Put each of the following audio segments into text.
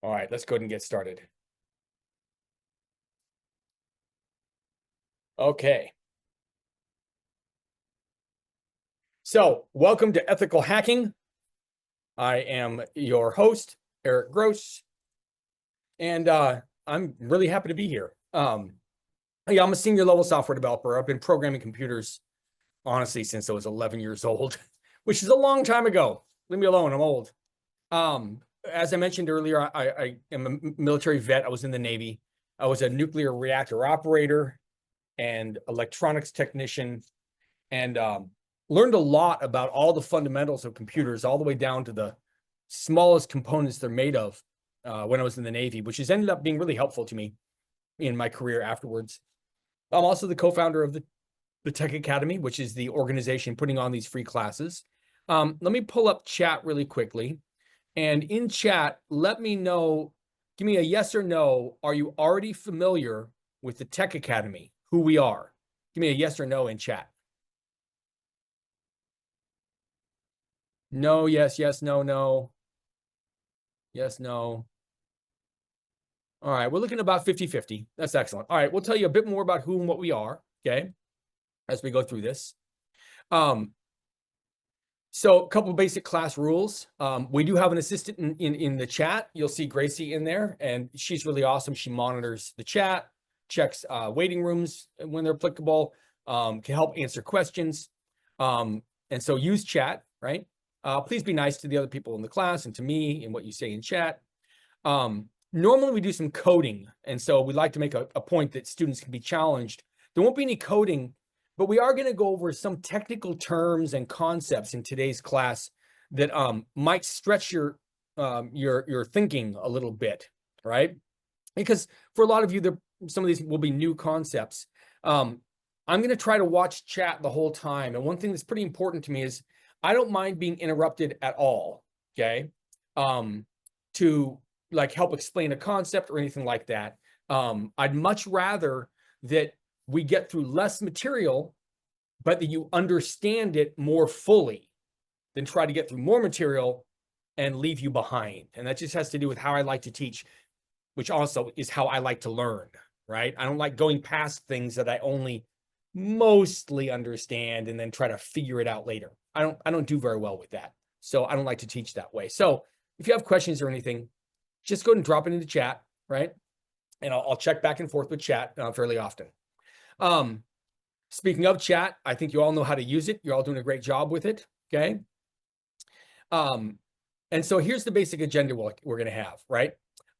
All right, let's go ahead and get started. Okay. So, welcome to Ethical Hacking. I am your host, Erik Gross, and I'm really happy to be here. Yeah, I'm a senior level software developer. I've been programming computers, honestly, since I was 11 years old, which is a long time ago. Leave me alone, I'm old. As I mentioned earlier, I am a military vet. I was in the Navy. I was a nuclear reactor operator and electronics technician, and learned a lot about all the fundamentals of computers, all the way down to the smallest components they're made of when I was in the Navy, which has ended up being really helpful to me in my career afterwards. I'm also the co-founder of the Tech Academy, which is the organization putting on these free classes. Let me pull up chat really quickly. And in chat, let me know, give me a yes or no. Are you already familiar with the Tech Academy, who we are? Give me a yes or no in chat. No, yes, yes, no, no. Yes, no. All right, we're looking at about 50-50. That's excellent. All right, we'll tell you a bit more about who and what we are, okay, as we go through this. So a couple of basic class rules. We do have an assistant in the chat. You'll see Gracie in there, and she's really awesome. She monitors the chat, checks waiting rooms when they're applicable, can help answer questions. And so use chat, right? Please be nice to the other people in the class and to me and what you say in chat. Normally we do some coding, and so we'd like to make a point that students can be challenged. There won't be any coding, but we are going to go over some technical terms and concepts in today's class that might stretch your thinking a little bit, right? Because for a lot of you, some of these will be new concepts. I'm going to try to watch chat the whole time, and one thing that's pretty important to me is I don't mind being interrupted at all, okay? To like help explain a concept or anything like that. I'd much rather that we get through less material, but that you understand it more fully than try to get through more material and leave you behind. And that just has to do with how I like to teach, which also is how I like to learn, right? I don't like going past things that I only mostly understand and then try to figure it out later. I don't do very well with that. So I don't like to teach that way. So if you have questions or anything, just go ahead and drop it into chat, right? And I'll check back and forth with chat fairly often. Speaking of chat, I think you all know how to use it. You're all doing a great job with it, okay? And so here's the basic agenda we're going to have, right?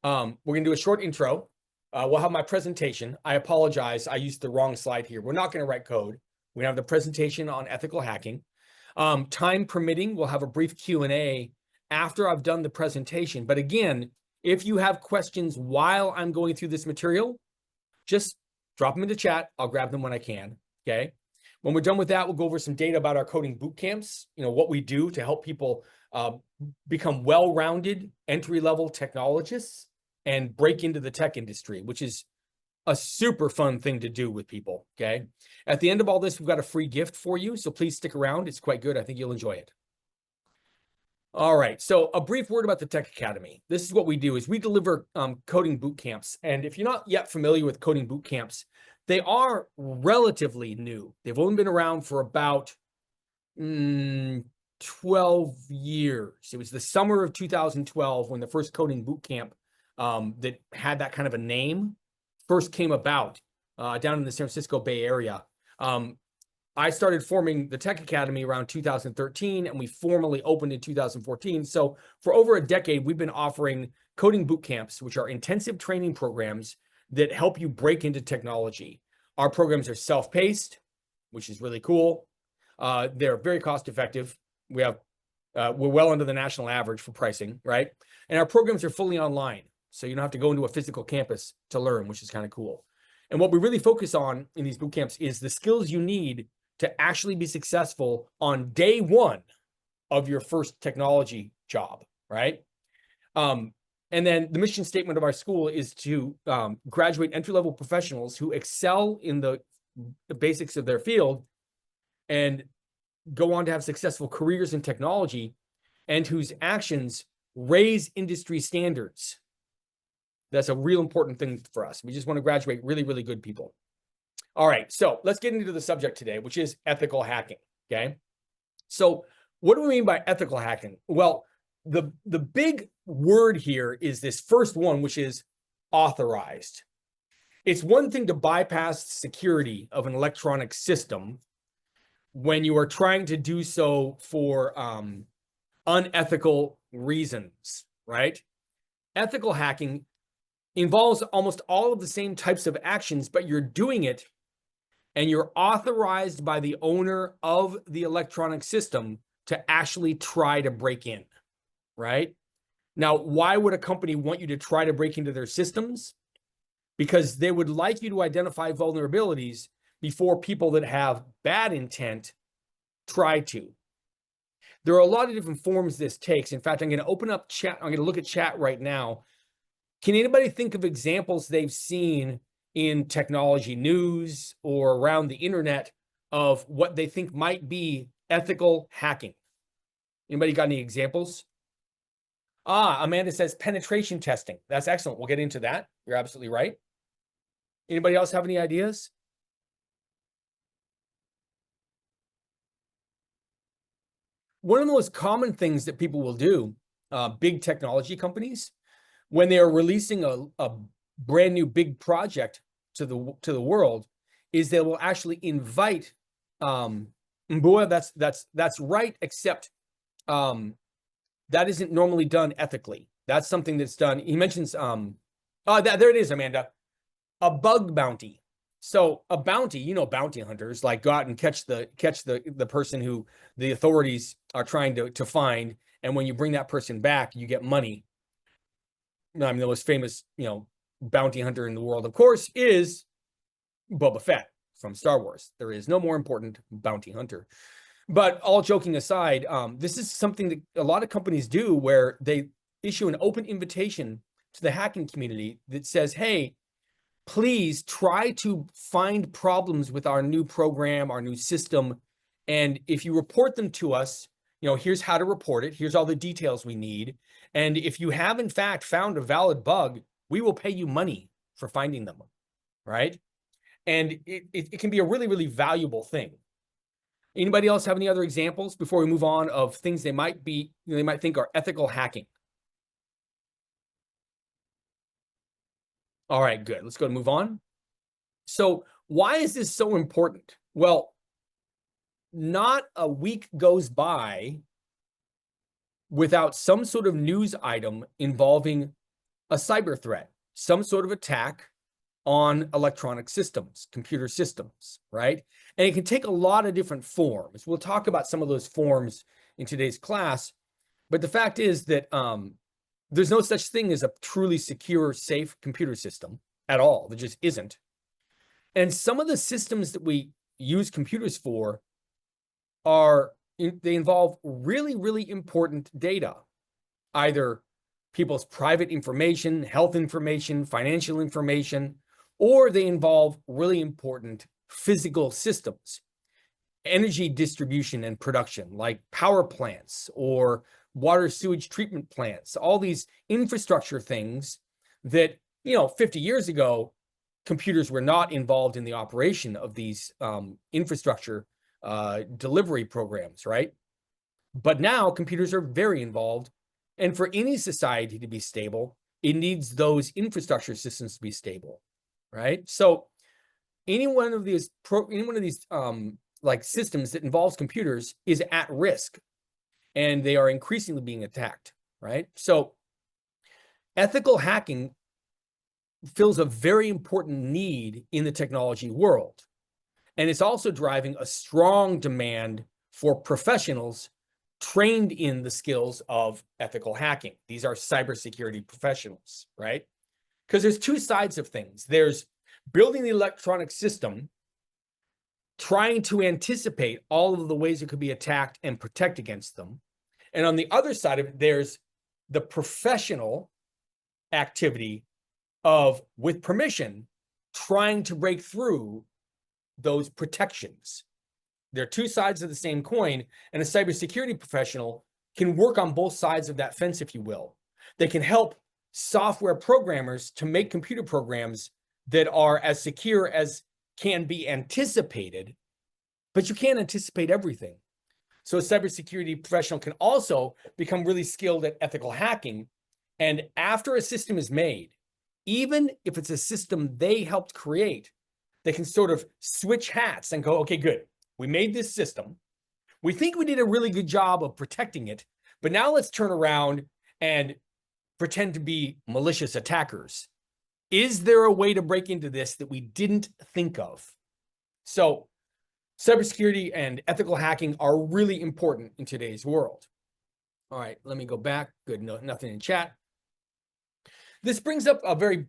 We're going to do a short intro. We'll have my presentation. I apologize. I used the wrong slide here. We're not going to write code. We're going to have the presentation on ethical hacking. Time permitting, we'll have a brief Q&A after I've done the presentation. But again, if you have questions while I'm going through this material, just drop them into chat. I'll grab them when I can, okay? When we're done with that, we'll go over some data about our coding boot camps, what we do to help people become well-rounded entry-level technologists and break into the tech industry, which is a super fun thing to do with people, okay? At the end of all this, we've got a free gift for you, so please stick around. It's quite good. I think you'll enjoy it. All right, so a brief word about the Tech Academy. This is what we do, is we deliver coding boot camps. And if you're not yet familiar with coding boot camps, they are relatively new. They've only been around for about 12 years. It was the summer of 2012 when the first coding boot camp that had that kind of a name first came about down in the San Francisco Bay Area. I started forming the Tech Academy around 2013, and we formally opened in 2014. So for over a decade, we've been offering coding boot camps, which are intensive training programs that help you break into technology. Our programs are self-paced, which is really cool. They're very cost-effective. We're well under the national average for pricing, right? And our programs are fully online, so you don't have to go into a physical campus to learn, which is kind of cool. And what we really focus on in these boot camps is the skills you need to actually be successful on day one of your first technology job, right? And then the mission statement of our school is to graduate entry-level professionals who excel in the basics of their field and go on to have successful careers in technology, and whose actions raise industry standards That's a real important thing for us. We just want to graduate really, really good people. All right, so let's get into the subject today, which is ethical hacking, okay? So what do we mean by ethical hacking? Well, the big word here is this first one, which is authorized. It's one thing to bypass security of an electronic system when you are trying to do so for unethical reasons, right? Ethical hacking involves almost all of the same types of actions, but you're doing it and you're authorized by the owner of the electronic system to actually try to break in, right? Now, why would a company want you to try to break into their systems? Because they would like you to identify vulnerabilities before people that have bad intent try to. There are a lot of different forms this takes. In fact, I'm going to open up chat. I'm going to look at chat right now. Can anybody think of examples they've seen in technology news or around the internet of what they think might be ethical hacking? Anybody got any examples? Amanda says penetration testing. That's excellent. We'll get into that. You're absolutely right. Anybody else have any ideas? One of the most common things that people will do, big technology companies, when they are releasing a brand new big project to the world, is they will actually invite Mbua, that's right, except that isn't normally done ethically. That's something that's done. He mentions there it is, Amanda. A bug bounty. So a bounty, you know, bounty hunters like go out and catch the person who the authorities are trying to find, and when you bring that person back, you get money. I mean, the most famous, bounty hunter in the world, of course, is Boba Fett from Star Wars. There is no more important bounty hunter. But all joking aside, this is something that a lot of companies do where they issue an open invitation to the hacking community that says, hey, please try to find problems with our new program, our new system. And if you report them to us, here's how to report it. Here's all the details we need. And if you have, in fact, found a valid bug, we will pay you money for finding them, right? And it can be a really, really valuable thing. Anybody else have any other examples before we move on of things they might think are ethical hacking? All right, good. Let's go and move on. So why is this so important? Well, not a week goes by without some sort of news item involving a cyber threat, some sort of attack on electronic systems, computer systems, right? And it can take a lot of different forms. We'll talk about some of those forms in today's class, but the fact is that there's no such thing as a truly secure, safe computer system at all. There just isn't. And some of the systems that we use computers for they involve really, really important data, either people's private information, health information, financial information, or they involve really important physical systems, energy distribution and production, like power plants or water sewage treatment plants, all these infrastructure things that, 50 years ago, computers were not involved in the operation of these infrastructure delivery programs, right? But now computers are very involved. And for any society to be stable, it needs those infrastructure systems to be stable, right? So any one of these like systems that involves computers is at risk, and they are increasingly being attacked, right? So ethical hacking fills a very important need in the technology world. And it's also driving a strong demand for professionals trained in the skills of ethical hacking. These are cybersecurity professionals, right? Because there's two sides of things. There's building the electronic system, trying to anticipate all of the ways it could be attacked and protect against them. And on the other side of it, there's the professional activity of, with permission, trying to break through those protections. They're two sides of the same coin, and a cybersecurity professional can work on both sides of that fence, if you will. They can help software programmers to make computer programs that are as secure as can be anticipated, but you can't anticipate everything. So a cybersecurity professional can also become really skilled at ethical hacking. And after a system is made, even if it's a system they helped create, they can sort of switch hats and go, okay, good. We made this system. We think we did a really good job of protecting it, but now let's turn around and pretend to be malicious attackers. Is there a way to break into this that we didn't think of? So cybersecurity and ethical hacking are really important in today's world. All right, let me go back. Good, no, nothing in chat. This brings up a very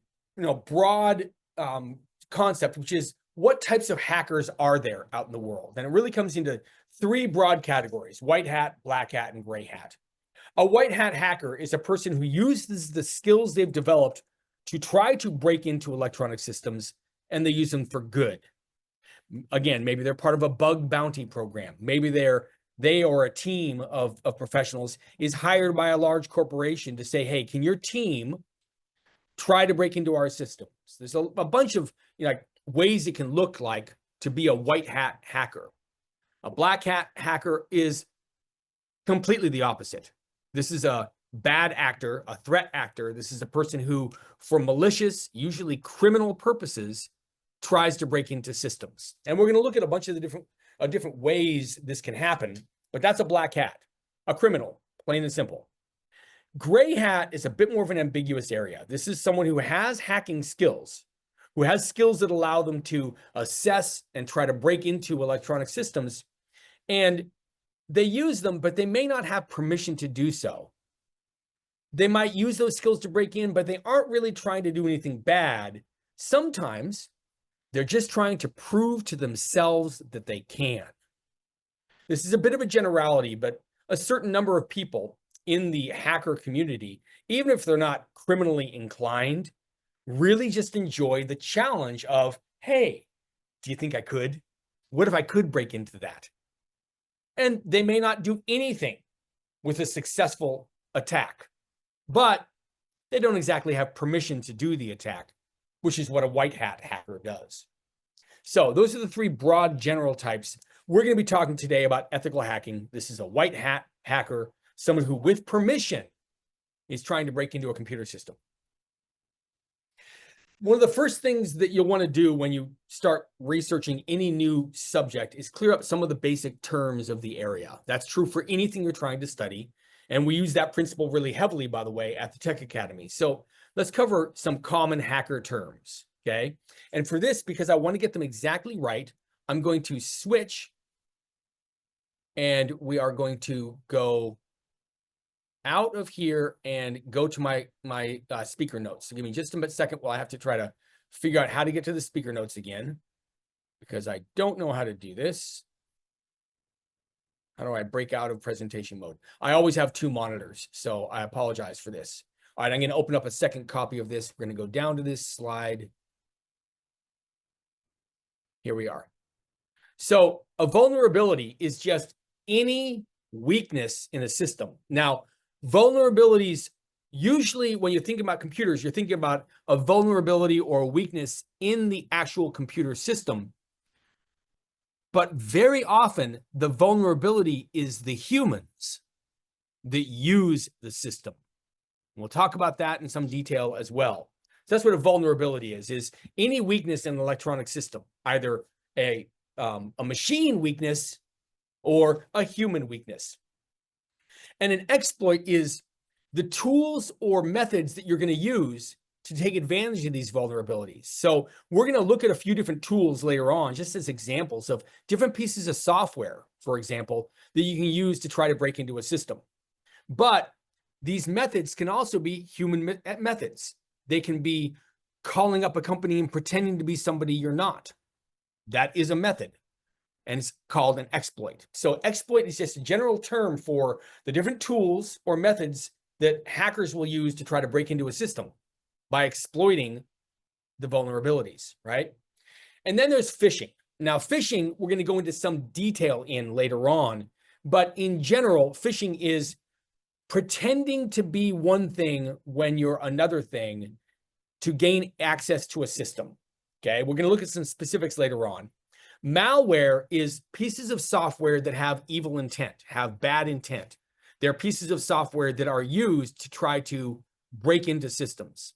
broad concept, which is what types of hackers are there out in the world? And it really comes into three broad categories: white hat, black hat, and gray hat. A white hat hacker is a person who uses the skills they've developed to try to break into electronic systems, and they use them for good. Again, maybe they're part of a bug bounty program. Maybe they or a team of professionals is hired by a large corporation to say, hey, can your team try to break into our systems? There's a bunch of ways it can look like to be a white hat hacker. A black hat hacker is completely the opposite. This is a bad actor, a threat actor. This is a person who, for malicious, usually criminal purposes, tries to break into systems. And we're going to look at a bunch of the different ways this can happen, but that's a black hat, a criminal, plain and simple. Gray hat is a bit more of an ambiguous area. This is someone who has hacking skills, who has skills that allow them to assess and try to break into electronic systems. And they use them, but they may not have permission to do so. They might use those skills to break in, but they aren't really trying to do anything bad. Sometimes they're just trying to prove to themselves that they can. This is a bit of a generality, but a certain number of people in the hacker community, even if they're not criminally inclined, really just enjoy the challenge of, hey, do you think I could? What if I could break into that? And they may not do anything with a successful attack, but they don't exactly have permission to do the attack, which is what a white hat hacker does. So those are the three broad general types. We're going to be talking today about ethical hacking. This is a white hat hacker, someone who with permission is trying to break into a computer system. One of the first things that you'll want to do when you start researching any new subject is clear up some of the basic terms of the area. That's true for anything you're trying to study. And we use that principle really heavily, by the way, at the Tech Academy. So let's cover some common hacker terms, okay? And for this, because I want to get them exactly right, I'm going to switch and we are going to go out of here and go to my speaker notes. So give me just a second while I have to try to figure out how to get to the speaker notes again, because I don't know how to do this. How do I break out of presentation mode? I always have two monitors, so I apologize for this. All right, I'm going to open up a second copy of this. We're going to go down to this slide. Here we are. So a vulnerability is just any weakness in a system. Now, vulnerabilities, usually when you're thinking about computers, you're thinking about a vulnerability or a weakness in the actual computer system. But very often, the vulnerability is the humans that use the system. We'll talk about that in some detail as well. So that's what a vulnerability is any weakness in an electronic system, either a machine weakness or a human weakness. And an exploit is the tools or methods that you're going to use to take advantage of these vulnerabilities. So we're going to look at a few different tools later on, just as examples of different pieces of software, for example, that you can use to try to break into a system. But these methods can also be human methods. They can be calling up a company and pretending to be somebody you're not. That is a method, and it's called an exploit. So exploit is just a general term for the different tools or methods that hackers will use to try to break into a system by exploiting the vulnerabilities, right? And then there's phishing. Now, phishing, we're going to go into some detail in later on, but in general, phishing is pretending to be one thing when you're another thing to gain access to a system. Okay, we're going to look at some specifics later on. Malware is pieces of software that have evil intent, have bad intent. They're pieces of software that are used to try to break into systems.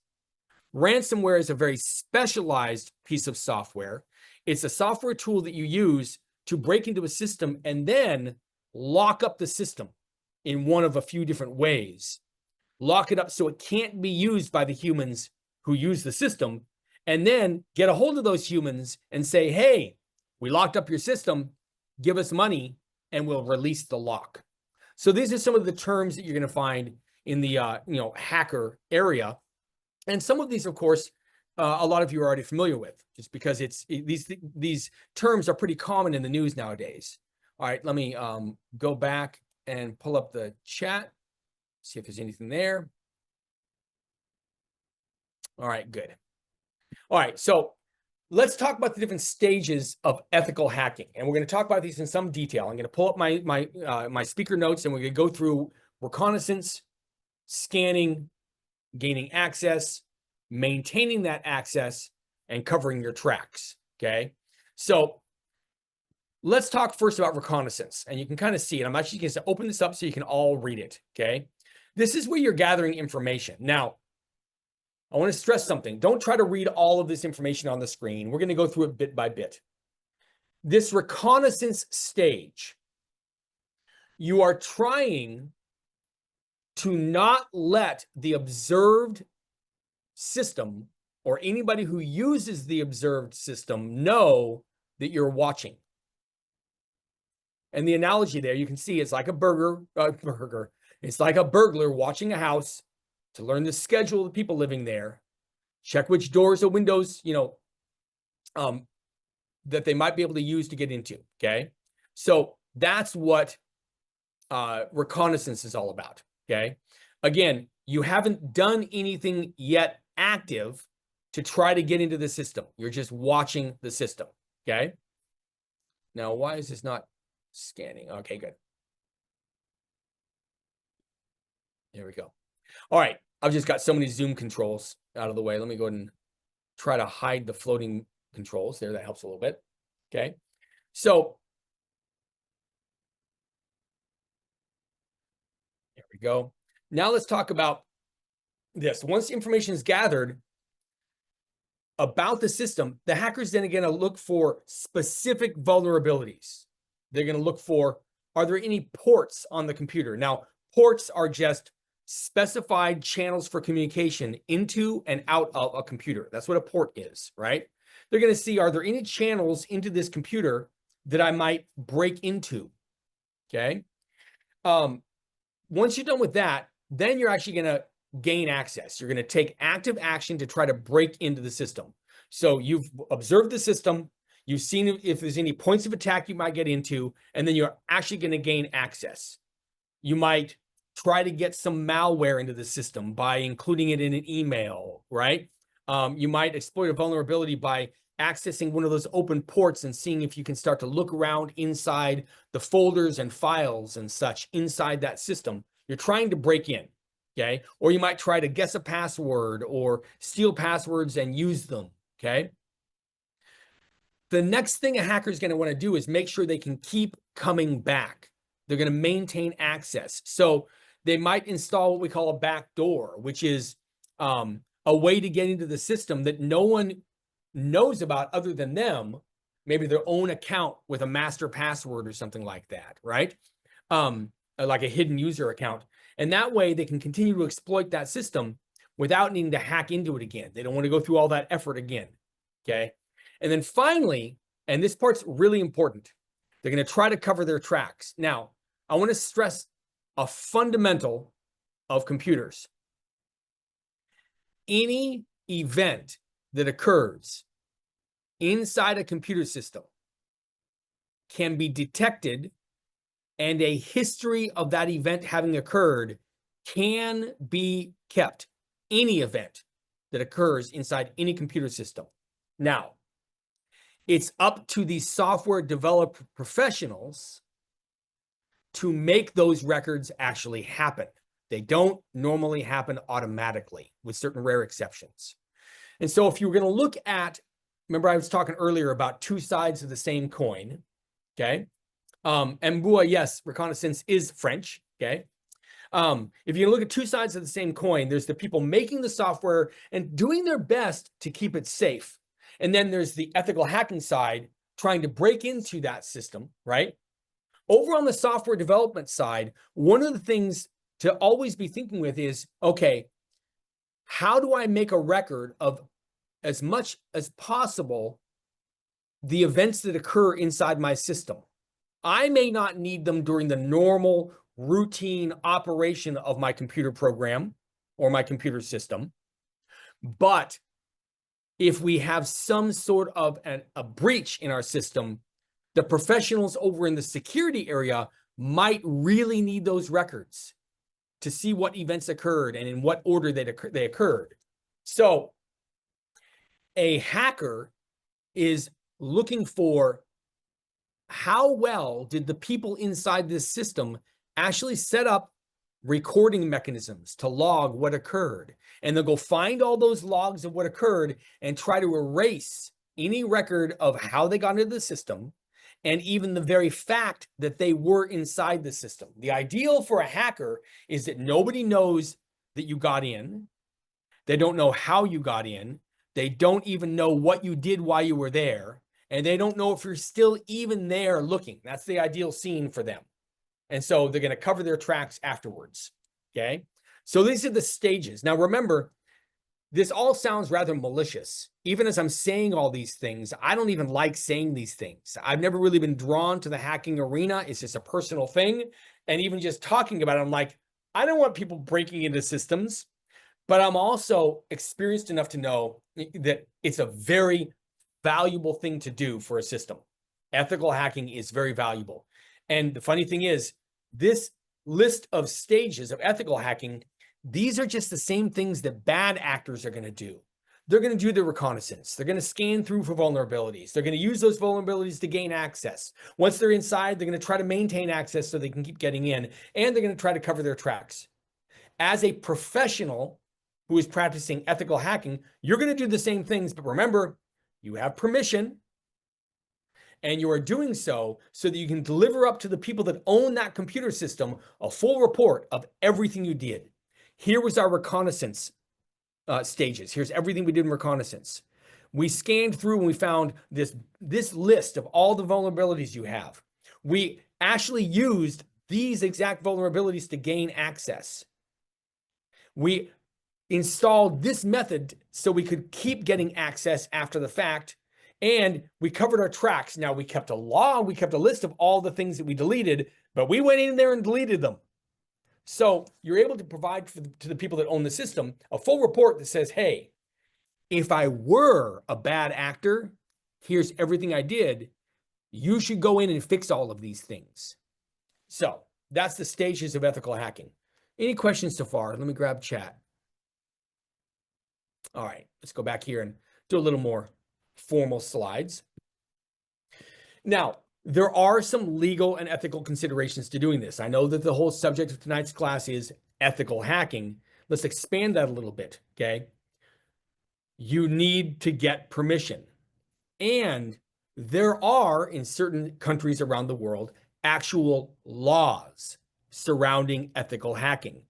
Ransomware is a very specialized piece of software. It's a software tool that you use to break into a system and then lock up the system in one of a few different ways. Lock it up so it can't be used by the humans who use the system, and then get a hold of those humans and say, hey, we locked up your system, give us money, and we'll release the lock. So these are some of the terms that you're going to find in the hacker area. And some of these, of course, a lot of you are already familiar with, just because these terms are pretty common in the news nowadays. All right, let me go back and pull up the chat, see if there's anything there. All right, good. All right, so let's talk about the different stages of ethical hacking, and we're going to talk about these in some detail. I'm going to pull up my speaker notes, and we're going to go through reconnaissance, scanning, gaining access, maintaining that access, and covering your tracks. Okay, so let's talk first about reconnaissance, and you can kind of see it. I'm actually going to open this up so you can all read it. Okay, this is where you're gathering information. Now, I want to stress something. Don't try to read all of this information on the screen. We're going to go through it bit by bit. This reconnaissance stage, you are trying to not let the observed system or anybody who uses the observed system know that you're watching. And the analogy there, you can see it's like a burglar. It's like a burglar watching a house to learn the schedule of the people living there, check which doors or windows, that they might be able to use to get into, okay? So that's what reconnaissance is all about, okay? Again, you haven't done anything yet active to try to get into the system. You're just watching the system, okay? Now, why is this not scanning? Okay, good. There we go. All right, I've just got so many zoom controls out of the way. Let me go ahead and try to hide the floating controls there. That helps a little bit. Okay, so there we go. Now let's talk about this. Once information is gathered about the system, the hackers then are going to look for specific vulnerabilities. They're going to look for, are there any ports on the computer? Now, ports are just specified channels for communication into and out of a computer. That's what a port is, right? They're going to see, are there any channels into this computer that I might break into? Okay. Once you're done with that, then you're actually going to gain access. You're going to take active action to try to break into the system. So you've observed the system, you've seen if there's any points of attack you might get into, and then you're actually going to gain access. You might try to get some malware into the system by including it in an email, right? You might exploit a vulnerability by accessing one of those open ports and seeing if you can start to look around inside the folders and files and such inside that system. You're trying to break in, okay? Or you might try to guess a password or steal passwords and use them, okay? The next thing a hacker is going to want to do is make sure they can keep coming back. They're going to maintain access. So they might install what we call a backdoor, which is a way to get into the system that no one knows about other than them, maybe their own account with a master password or something like that, right? Like a hidden user account. And that way they can continue to exploit that system without needing to hack into it again. They don't want to go through all that effort again, okay? And then finally, and this part's really important, they're going to try to cover their tracks. Now, I want to stress a fundamental of computers. Any event that occurs inside a computer system can be detected, and a history of that event having occurred can be kept. Any event that occurs inside any computer system. Now, it's up to the software developer professionals to make those records actually happen. They don't normally happen automatically, with certain rare exceptions. And so if you were going to look at, remember I was talking earlier about two sides of the same coin, okay? Mbua, yes, reconnaissance is French, okay? If you look at two sides of the same coin, there's the people making the software and doing their best to keep it safe. And then there's the ethical hacking side trying to break into that system, right? Over on the software development side, one of the things to always be thinking with is, okay, how do I make a record of as much as possible the events that occur inside my system? I may not need them during the normal routine operation of my computer program or my computer system. But if we have some sort of a breach in our system, the professionals over in the security area might really need those records to see what events occurred and in what order they occurred. So a hacker is looking for how well did the people inside this system actually set up recording mechanisms to log what occurred. And they'll go find all those logs of what occurred and try to erase any record of how they got into the system and even the very fact that they were inside the system. The ideal for a hacker is that nobody knows that you got in. They don't know how you got in. They don't even know what you did while you were there. And they don't know if you're still even there looking. That's the ideal scene for them. And so they're going to cover their tracks afterwards. Okay. So these are the stages. Now, remember, this all sounds rather malicious. Even as I'm saying all these things, I don't even like saying these things. I've never really been drawn to the hacking arena. It's just a personal thing. And even just talking about it, I'm like, I don't want people breaking into systems, but I'm also experienced enough to know that it's a very valuable thing to do for a system. Ethical hacking is very valuable. And the funny thing is, this list of stages of ethical hacking, these are just the same things that bad actors are going to do. They're going to do the reconnaissance. They're going to scan through for vulnerabilities. They're going to use those vulnerabilities to gain access. Once they're inside, they're going to try to maintain access so they can keep getting in, and they're going to try to cover their tracks. As a professional who is practicing ethical hacking, you're going to do the same things, but remember, you have permission, and you are doing so that you can deliver up to the people that own that computer system a full report of everything you did. Here was our reconnaissance stages. Here's everything we did in reconnaissance. We scanned through and we found this list of all the vulnerabilities you have. We actually used these exact vulnerabilities to gain access. We installed this method so we could keep getting access after the fact. And we covered our tracks. Now, we kept a log, we kept a list of all the things that we deleted, but we went in there and deleted them. So you're able to provide to the people that own the system a full report that says, hey, if I were a bad actor, here's everything I did. You should go in and fix all of these things. So that's the stages of ethical hacking. Any questions so far? Let me grab chat. All right, let's go back here and do a little more formal slides. Now, there are some legal and ethical considerations to doing this. I know that the whole subject of tonight's class is ethical hacking. Let's expand that a little bit, okay? You need to get permission. And there are, in certain countries around the world, actual laws surrounding ethical hacking.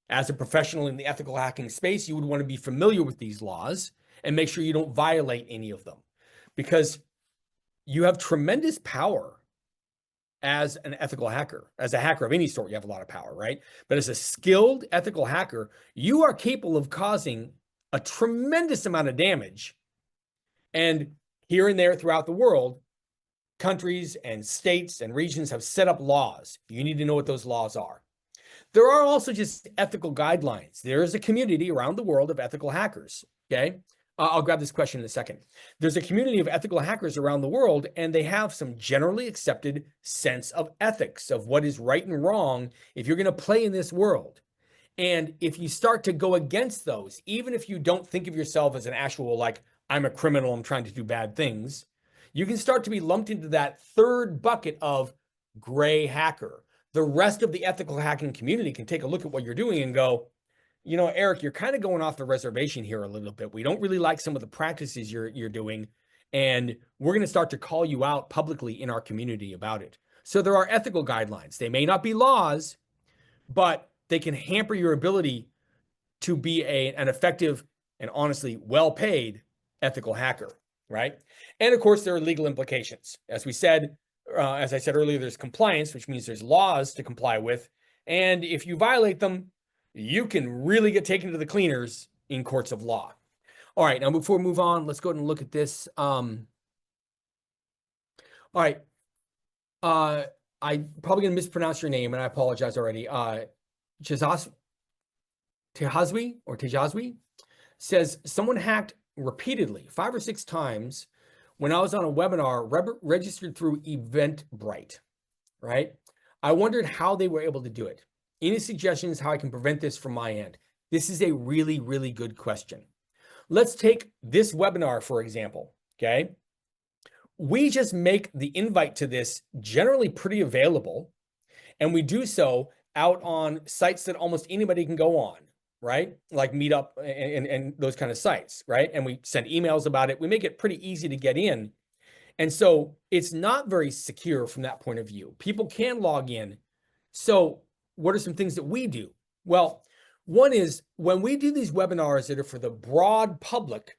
As a professional in the ethical hacking space, you would want to be familiar with these laws and make sure you don't violate any of them, because you have tremendous power as an ethical hacker. As a hacker of any sort, you have a lot of power, right? But as a skilled ethical hacker, you are capable of causing a tremendous amount of damage. And here and there throughout the world, countries and states and regions have set up laws. You need to know what those laws are. There are also just ethical guidelines. There is a community around the world of ethical hackers, okay? I'll grab this question in a second. There's a community of ethical hackers around the world, and they have some generally accepted sense of ethics of what is right and wrong if you're going to play in this world. And if you start to go against those, even if you don't think of yourself as an actual, like, I'm a criminal, I'm trying to do bad things, you can start to be lumped into that third bucket of gray hacker. the rest of the ethical hacking community can take a look at what you're doing and go, you know, Erik, you're kind of going off the reservation here a little bit. We don't really like some of the practices you're doing, and we're going to start to call you out publicly in our community about it. So there are ethical guidelines. They may not be laws, but they can hamper your ability to be an effective and honestly well-paid ethical hacker, right? And of course, there are legal implications. As I said earlier, there's compliance, which means there's laws to comply with. And if you violate them, you can really get taken to the cleaners in courts of law. All right, now before we move on, let's go ahead and look at this. All right. I'm probably going to mispronounce your name, and I apologize already. Tejazwi says, someone hacked repeatedly, 5 or 6 times when I was on a webinar registered through Eventbrite, right? I wondered how they were able to do it. Any suggestions how I can prevent this from my end? This is a really, really good question. Let's take this webinar, for example, okay? We just make the invite to this generally pretty available, and we do so out on sites that almost anybody can go on, right? Like Meetup and those kind of sites, right? And we send emails about it. We make it pretty easy to get in. And so it's not very secure from that point of view. People can log in. So what are some things that we do? Well, one is when we do these webinars that are for the broad public,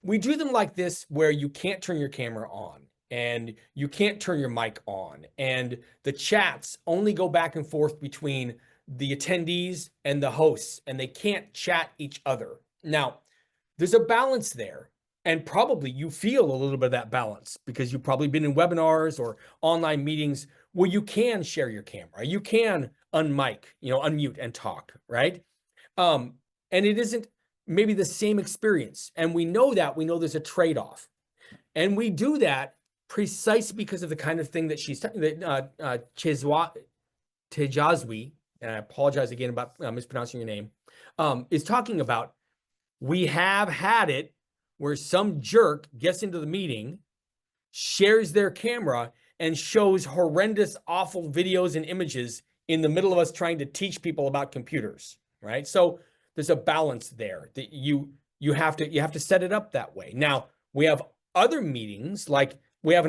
we do them like this, where you can't turn your camera on and you can't turn your mic on, and the chats only go back and forth between the attendees and the hosts, and they can't chat each other. Now, there's a balance there, and probably you feel a little bit of that balance because you've probably been in webinars or online meetings where you can share your camera, you can unmute and talk, right? And it isn't maybe the same experience. And we know there's a trade-off. And we do that precisely because of the kind of thing that Tejazwi, and I apologize again about mispronouncing your name, is talking about. We have had it where some jerk gets into the meeting, shares their camera, and shows horrendous, awful videos and images in the middle of us trying to teach people about computers, right? So there's a balance there that you have to set it up that way. Now, we have other meetings, like we have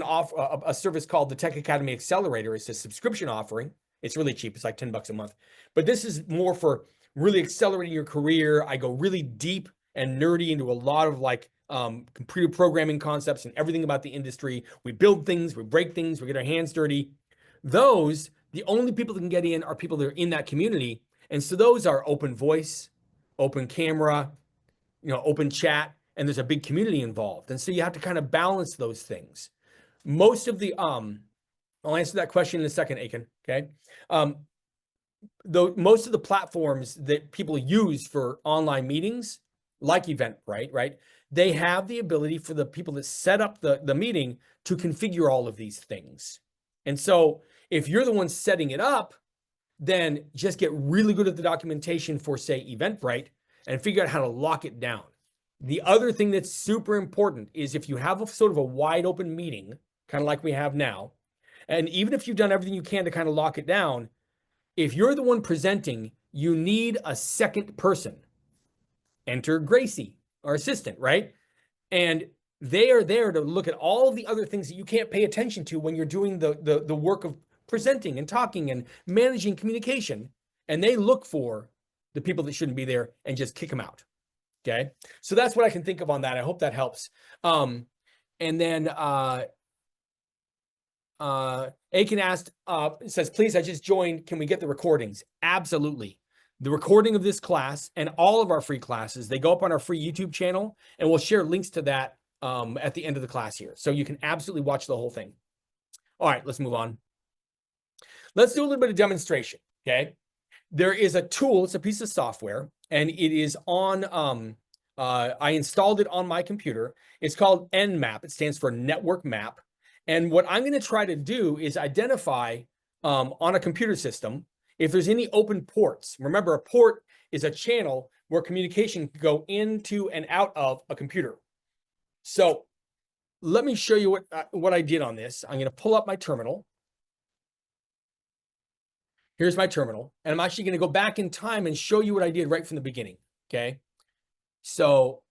a service called the Tech Academy Accelerator. It's a subscription offering. It's really cheap. It's like $10 a month. But this is more for really accelerating your career. I go really deep and nerdy into a lot of computer programming concepts and everything about the industry. We build things, we break things, we get our hands dirty. Those, the only people that can get in are people that are in that community. And so those are open voice, open camera, open chat, and there's a big community involved. And so you have to kind of balance those things. Most of the, I'll answer that question in a second, Aiken, okay? Most of the platforms that people use for online meetings, like Eventbrite, right? They have the ability for the people that set up the meeting to configure all of these things. And so if you're the one setting it up, then just get really good at the documentation for, say, Eventbrite and figure out how to lock it down. The other thing that's super important is if you have a sort of a wide open meeting, kind of like we have now, and even if you've done everything you can to kind of lock it down, if you're the one presenting, you need a second person. Enter Gracie, our assistant, right? And they are there to look at all of the other things that you can't pay attention to when you're doing the work of presenting and talking and managing communication. And they look for the people that shouldn't be there and just kick them out. Okay. So that's what I can think of on that. I hope that helps. And then Aiken asked, says, please, I just joined. Can we get the recordings? Absolutely. The recording of this class and all of our free classes, they go up on our free YouTube channel, and we'll share links to that at the end of the class here. So you can absolutely watch the whole thing. All right, let's move on. Let's do a little bit of demonstration, okay? There is a tool, it's a piece of software, and it is on, I installed it on my computer. It's called Nmap. It stands for Network Map. And what I'm going to try to do is identify on a computer system if there's any open ports. Remember, a port is a channel where communication can go into and out of a computer. So let me show you what I did on this. I'm going to pull up my terminal. Here's my terminal, and I'm actually going to go back in time and show you what I did right from the beginning. Okay. So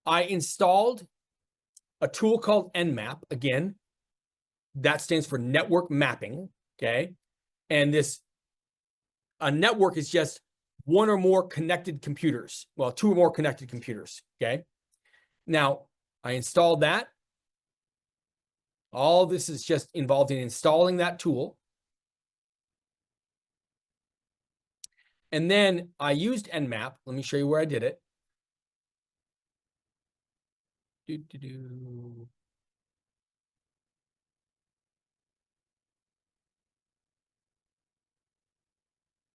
I installed a tool called Nmap. Again, that stands for network mapping. Okay. And a network is just one or more connected computers. Well, two or more connected computers. Okay. Now I installed that. All this is just involved in installing that tool. And then I used Nmap. Let me show you where I did it.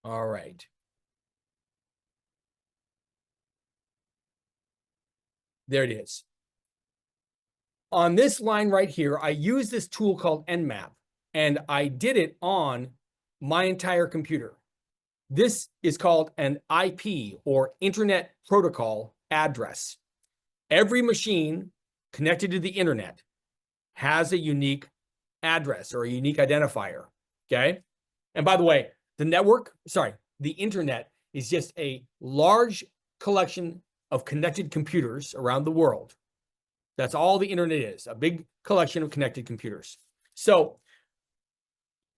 All right. There it is. On this line right here, I use this tool called Nmap, and I did it on my entire computer. This is called an IP, or Internet Protocol address. Every machine connected to the internet has a unique address or a unique identifier, okay? And by the way, the internet is just a large collection of connected computers around the world. That's all the internet is, a big collection of connected computers. So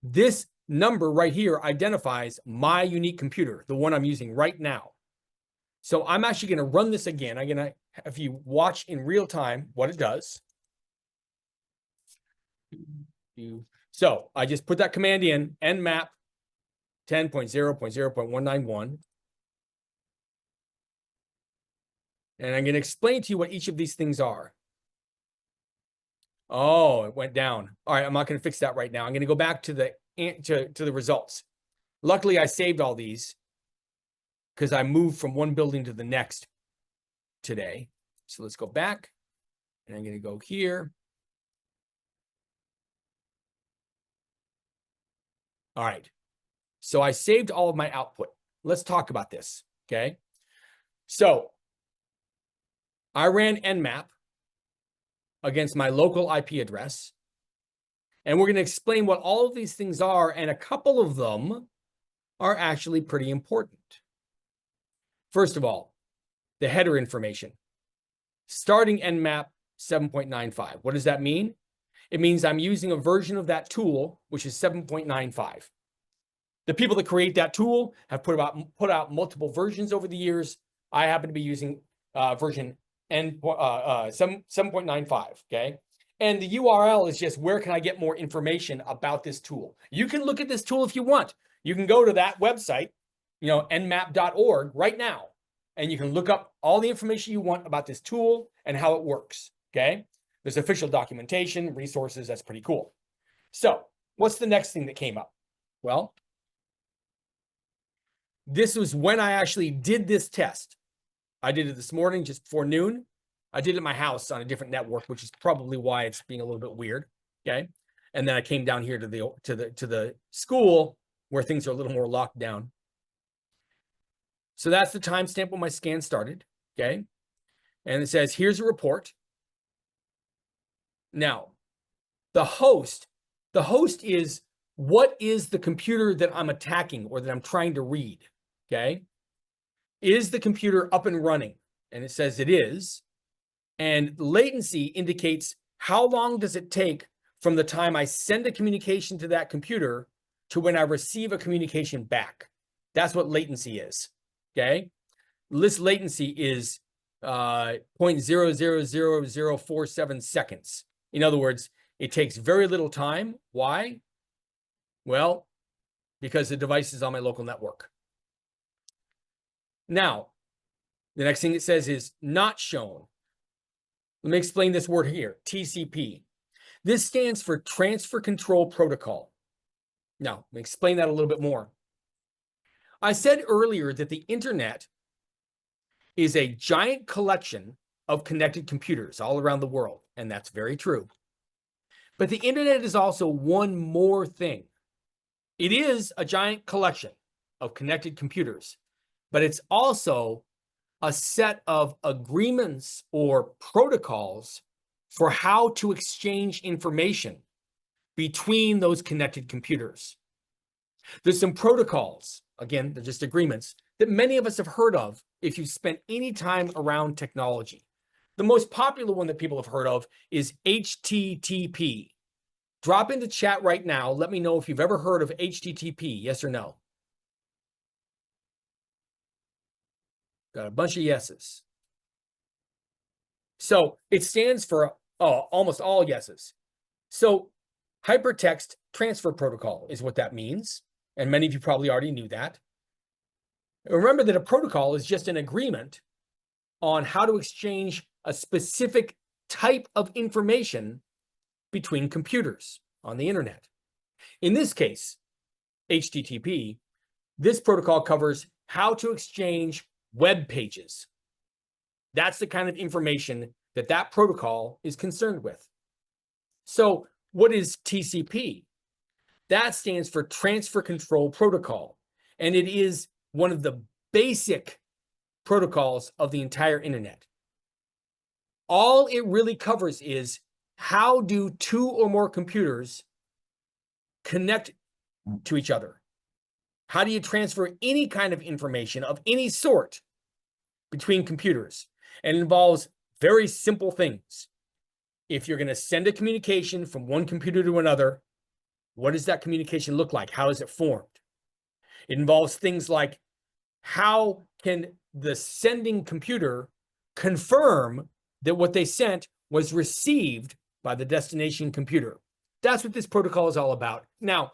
this number right here identifies my unique computer, the one I'm using right now. So I'm actually going to run this again. I'm going to have you watch in real time what it does. So I just put that command in, nmap 10.0.0.191. And I'm going to explain to you what each of these things are. Oh, it went down. All right, I'm not going to fix that right now. I'm going to go back to the results. Luckily, I saved all these because I moved from one building to the next today. So let's go back, and I'm going to go here. All right. So I saved all of my output. Let's talk about this, okay? So I ran Nmap against my local IP address. And we're going to explain what all of these things are, and a couple of them are actually pretty important. First of all, the header information. Starting Nmap 7.95. What does that mean? It means I'm using a version of that tool, which is 7.95. The people that create that tool have put out multiple versions over the years. I happen to be using version 7.95, okay? And the URL is just, where can I get more information about this tool? You can look at this tool if you want. You can go to that website, nmap.org right now, and you can look up all the information you want about this tool and how it works, okay? There's official documentation, resources, that's pretty cool. So what's the next thing that came up? Well, this was when I actually did this test. I did it this morning just before noon. I did it at my house on a different network, which is probably why it's being a little bit weird. Okay. And then I came down here to the school where things are a little more locked down. So that's the timestamp when my scan started. Okay. And it says, here's a report. Now, the host is, what is the computer that I'm attacking or that I'm trying to read? Okay. Is the computer up and running? And it says it is. And latency indicates how long does it take from the time I send a communication to that computer to when I receive a communication back. That's what latency is, okay? This latency is 0.000047 seconds. In other words, it takes very little time. Why? Well, because the device is on my local network. Now, the next thing it says is not shown. Let me explain this word here, TCP. This stands for Transfer Control Protocol. Now, let me explain that a little bit more. I said earlier that the internet is a giant collection of connected computers all around the world, and that's very true. But the internet is also one more thing. It is a giant collection of connected computers, but it's also a set of agreements or protocols for how to exchange information between those connected computers. There's some protocols, again, they're just agreements, that many of us have heard of if you've spent any time around technology. The most popular one that people have heard of is HTTP. Drop into chat right now. Let me know if you've ever heard of HTTP, yes or no. Got a bunch of yeses. So it stands for almost all yeses. So hypertext transfer protocol is what that means. And many of you probably already knew that. Remember that a protocol is just an agreement on how to exchange a specific type of information between computers on the internet. In this case, HTTP, this protocol covers how to exchange web pages. That's the kind of information that that protocol is concerned with. So what is TCP? That stands for Transfer Control Protocol, and it is one of the basic protocols of the entire internet. All it really covers is how do two or more computers connect to each other? How do you transfer any kind of information of any sort between computers? And it involves very simple things. If you're going to send a communication from one computer to another, what does that communication look like? How is it formed? It involves things like how can the sending computer confirm that what they sent was received by the destination computer? That's what this protocol is all about. Now,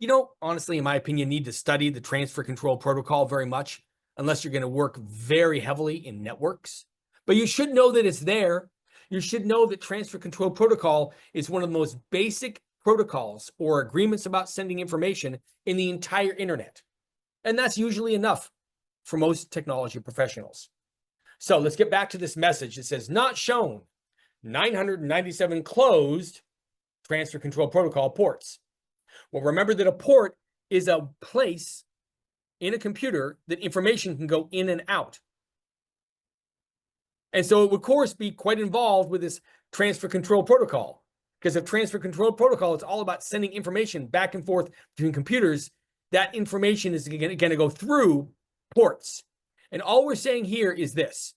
you don't, honestly, in my opinion, need to study the transfer control protocol very much unless you're going to work very heavily in networks. But you should know that it's there. You should know that transfer control protocol is one of the most basic protocols or agreements about sending information in the entire internet. And that's usually enough for most technology professionals. So let's get back to this message. It says, not shown, 997 closed transfer control protocol ports. Well, remember that a port is a place in a computer that information can go in and out. And so it would, of course, be quite involved with this transfer control protocol, because if transfer control protocol is all about sending information back and forth between computers, that information is going to go through ports. And all we're saying here is this,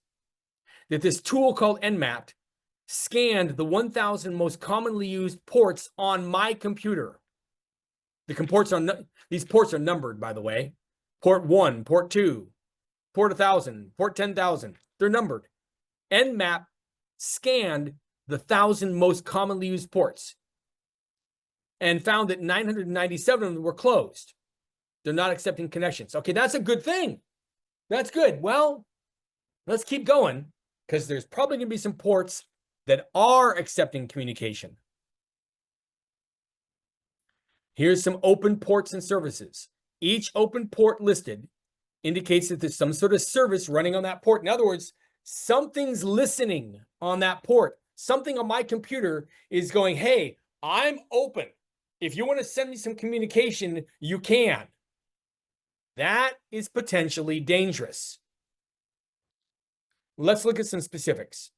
that this tool called Nmap scanned the 1,000 most commonly used ports on my computer. These ports are numbered, by the way. Port 1, port 2, port 1,000, port 10,000. They're numbered. Nmap scanned the 1,000 most commonly used ports and found that 997 of them were closed. They're not accepting connections. Okay, that's a good thing. That's good. Well, let's keep going, because there's probably going to be some ports that are accepting communication. Here's some open ports and services. Each open port listed indicates that there's some sort of service running on that port. In other words, something's listening on that port. Something on my computer is going, hey, I'm open. If you want to send me some communication, you can. That is potentially dangerous. Let's look at some specifics.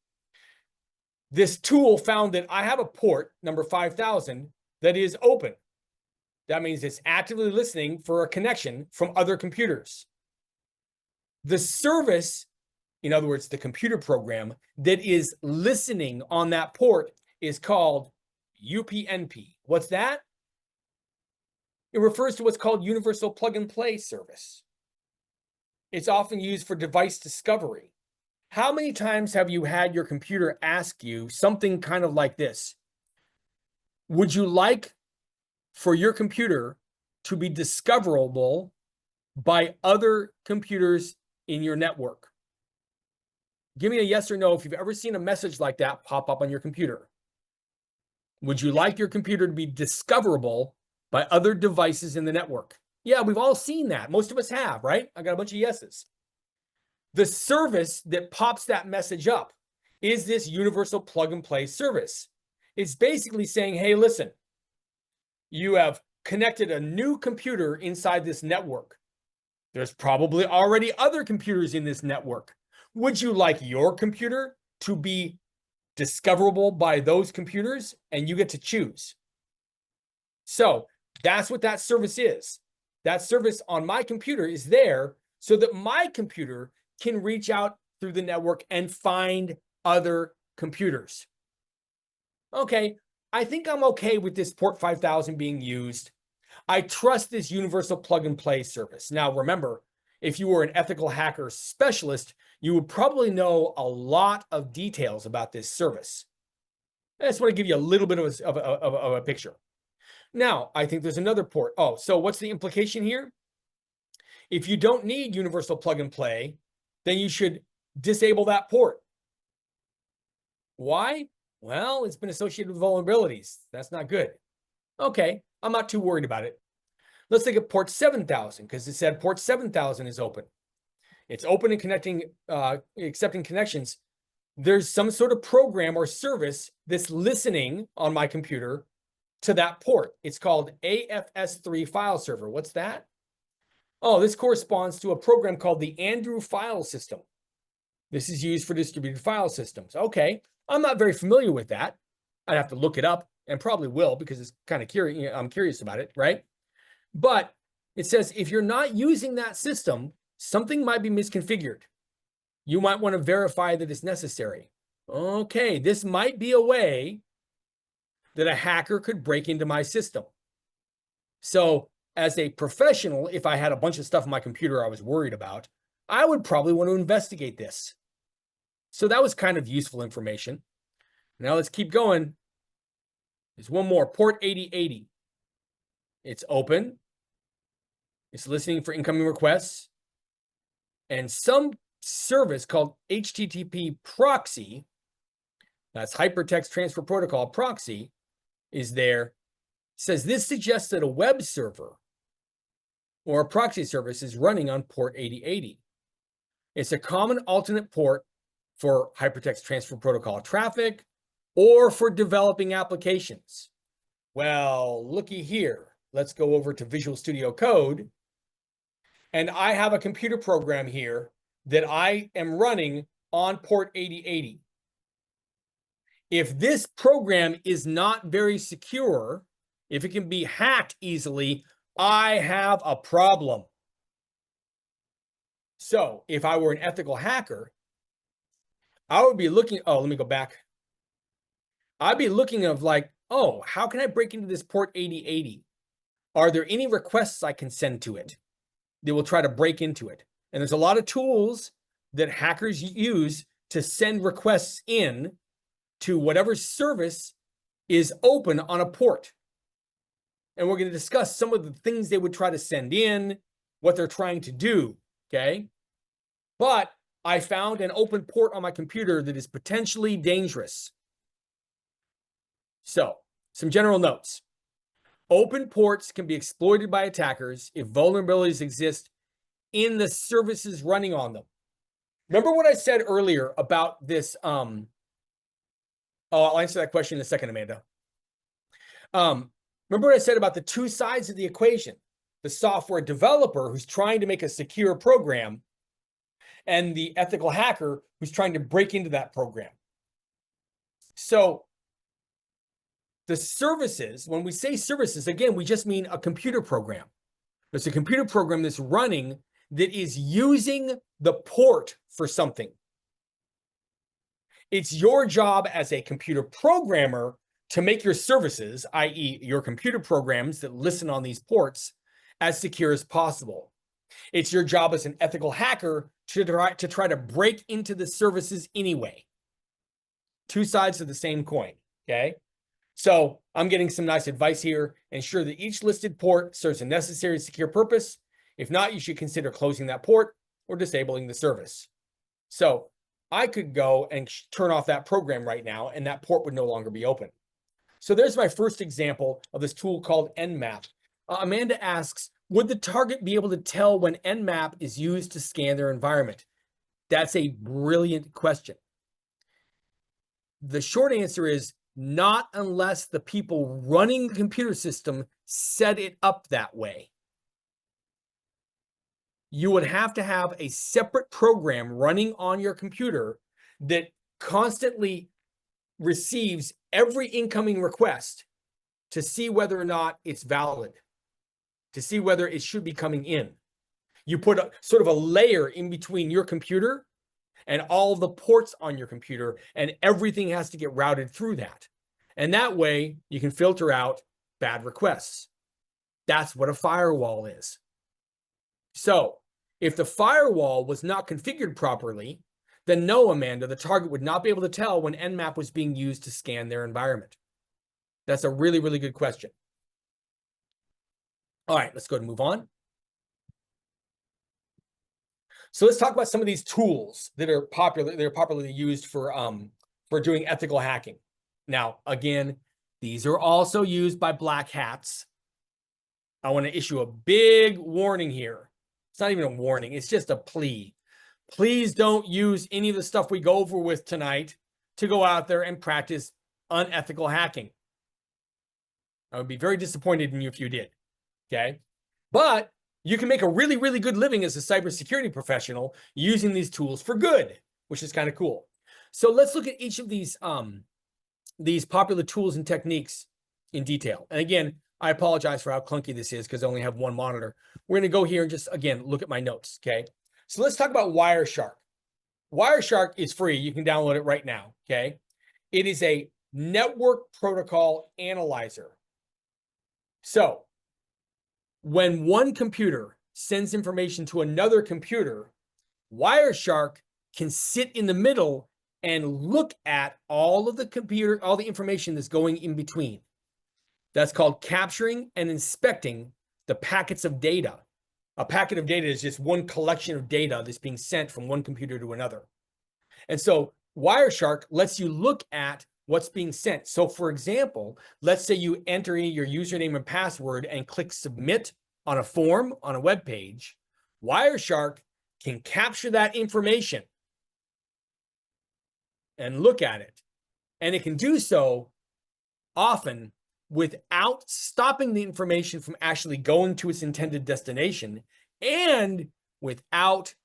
This tool found that I have a port, number 5,000, that is open. That means it's actively listening for a connection from other computers. The service, in other words, the computer program that is listening on that port, is called UPnP. What's that? It refers to what's called Universal Plug and Play Service. It's often used for device discovery. How many times have you had your computer ask you something kind of like this? Would you like for your computer to be discoverable by other computers in your network? Give me a yes or no if you've ever seen a message like that pop up on your computer. Would you like your computer to be discoverable by other devices in the network? Yeah, we've all seen that. Most of us have, right? I got a bunch of yeses. The service that pops that message up is this universal plug and play service. It's basically saying, hey, listen, you have connected a new computer inside this network. There's probably already other computers in this network. Would you like your computer to be discoverable by those computers, and you get to choose. So that's what that service is. That service on my computer is there so that my computer can reach out through the network and find other computers. Okay, I think I'm okay with this port 5000 being used. I trust this universal plug and play service. Now, remember, if you were an ethical hacker specialist, you would probably know a lot of details about this service. I just want to give you a little bit of a picture. Now, I think there's another port. Oh, so what's the implication here? If you don't need universal plug and play, then you should disable that port. Why? Well, it's been associated with vulnerabilities. That's not good. Okay, I'm not too worried about it. Let's look at port 7000 because it said port 7000 is open. It's open and connecting, accepting connections. There's some sort of program or service that's listening on my computer to that port. It's called AFS3 file server. What's that? Oh, this corresponds to a program called the Andrew file system. This is used for distributed file systems. Okay, I'm not very familiar with that. I'd have to look it up and probably will because it's kind of curious. I'm curious about it, right? But it says if you're not using that system, something might be misconfigured. You might want to verify that it's necessary. Okay, this might be a way that a hacker could break into my system. So as a professional, if I had a bunch of stuff on my computer I was worried about, I would probably want to investigate this. So that was kind of useful information. Now let's keep going. There's one more, port 8080. It's open. It's listening for incoming requests. And some service called HTTP proxy, that's hypertext transfer protocol proxy, is there. It says this suggests that a web server or a proxy service is running on port 8080. It's a common alternate port for hypertext transfer protocol traffic or for developing applications. Well, looky here. Let's go over to Visual Studio Code. And I have a computer program here that I am running on port 8080. If this program is not very secure, if it can be hacked easily, I have a problem. So if I were an ethical hacker, I would be looking, oh, let me go back. I'd be looking of like, oh, how can I break into this port 8080? Are there any requests I can send to it? They will try to break into it. And there's a lot of tools that hackers use to send requests in to whatever service is open on a port. And we're going to discuss some of the things they would try to send in, what they're trying to do, okay? But I found an open port on my computer that is potentially dangerous. So, some general notes. Open ports can be exploited by attackers if vulnerabilities exist in the services running on them. Remember what I said earlier about this? Oh, I'll answer that question in a second, Amanda. Remember what I said about the two sides of the equation? The software developer who's trying to make a secure program and the ethical hacker who's trying to break into that program. So the services, when we say services, again, we just mean a computer program. It's a computer program that's running that is using the port for something. It's your job as a computer programmer to make your services, i.e. your computer programs that listen on these ports, as secure as possible. It's your job as an ethical hacker to try to break into the services anyway. Two sides of the same coin, okay? So I'm getting some nice advice here. Ensure that each listed port serves a necessary secure purpose. If not, you should consider closing that port or disabling the service. So I could go and turn off that program right now, and that port would no longer be open. So there's my first example of this tool called Nmap. Amanda asks, would the target be able to tell when Nmap is used to scan their environment? That's a brilliant question. The short answer is not unless the people running the computer system set it up that way. You would have to have a separate program running on your computer that constantly receives every incoming request to see whether or not it's valid, to see whether it should be coming in. You put a sort of a layer in between your computer and all the ports on your computer, and everything has to get routed through that. And that way you can filter out bad requests. That's what a firewall is. So if the firewall was not configured properly, then no, Amanda, the target would not be able to tell when Nmap was being used to scan their environment. That's a really, really good question. All right, let's go and move on. So let's talk about some of these tools that are popularly used for doing ethical hacking. Now, again, these are also used by black hats. I want to issue a big warning here. It's not even a warning, it's just a plea. Please don't use any of the stuff we go over with tonight to go out there and practice unethical hacking. I would be very disappointed in you if you did, okay? But you can make a really, really good living as a cybersecurity professional using these tools for good, which is kind of cool. So let's look at each of these popular tools and techniques in detail. And again, I apologize for how clunky this is because I only have one monitor. We're going to go here and just, again, look at my notes, okay? So let's talk about Wireshark. Wireshark is free. You can download it right now, okay? It is a network protocol analyzer. So when one computer sends information to another computer, Wireshark can sit in the middle and look at all of the information that's going in between. That's called capturing and inspecting the packets of data. A packet of data is just one collection of data that's being sent from one computer to another. And so Wireshark lets you look at what's being sent. So for example, let's say you enter in your username and password and click submit on a form on a web page. Wireshark can capture that information and look at it. And it can do so often without stopping the information from actually going to its intended destination and without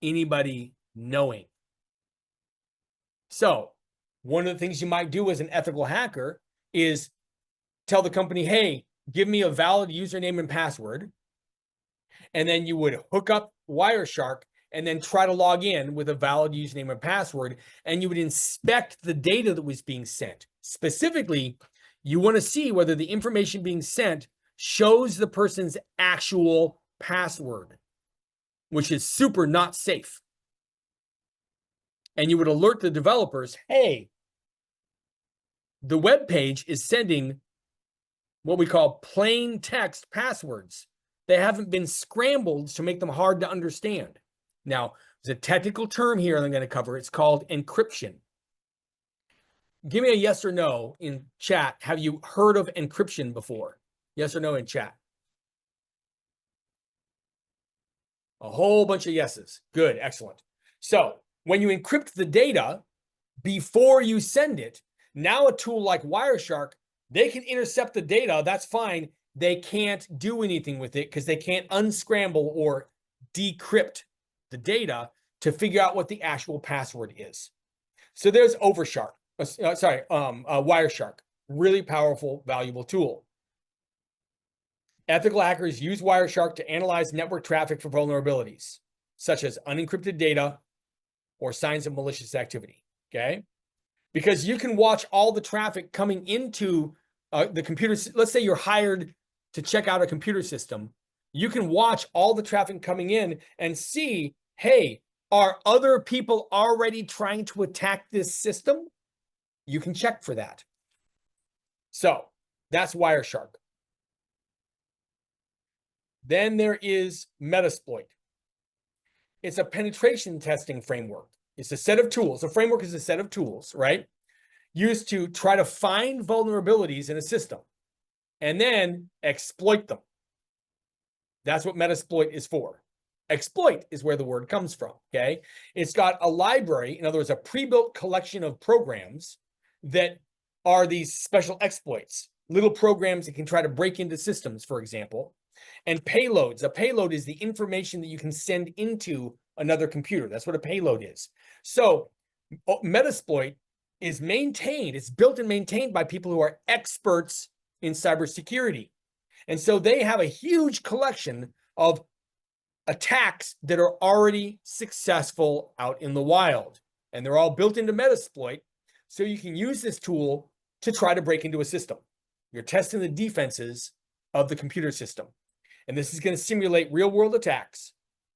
anybody knowing. So one of the things you might do as an ethical hacker is tell the company, hey, give me a valid username and password. And then you would hook up Wireshark and then try to log in with a valid username and password. And you would inspect the data that was being sent. Specifically, you want to see whether the information being sent shows the person's actual password, which is super not safe. And you would alert the developers, hey, the web page is sending what we call plain text passwords. They haven't been scrambled to make them hard to understand. Now, there's a technical term here I'm going to cover. It's called encryption. Give me a yes or no in chat. Have you heard of encryption before? Yes or no in chat. A whole bunch of yeses. Good, excellent. So when you encrypt the data before you send it, now a tool like Wireshark, they can intercept the data. That's fine. They can't do anything with it because they can't unscramble or decrypt the data to figure out what the actual password is. So there's Wireshark, really powerful, valuable tool. Ethical hackers use Wireshark to analyze network traffic for vulnerabilities, such as unencrypted data or signs of malicious activity, okay? Because you can watch all the traffic coming into the computer. Let's say you're hired to check out a computer system. You can watch all the traffic coming in and see, hey, are other people already trying to attack this system? You can check for that. So that's Wireshark. Then there is Metasploit. It's a penetration testing framework. It's a set of tools. A framework is a set of tools, right? Used to try to find vulnerabilities in a system and then exploit them. That's what Metasploit is for. Exploit is where the word comes from, okay? It's got a library, in other words, a pre-built collection of programs that are these special exploits, little programs that can try to break into systems, for example, and payloads. A payload is the information that you can send into another computer. That's what a payload is. So Metasploit is maintained, it's built and maintained by people who are experts in cybersecurity. And so they have a huge collection of attacks that are already successful out in the wild. And they're all built into Metasploit. So you can use this tool to try to break into a system. You're testing the defenses of the computer system. And this is going to simulate real world attacks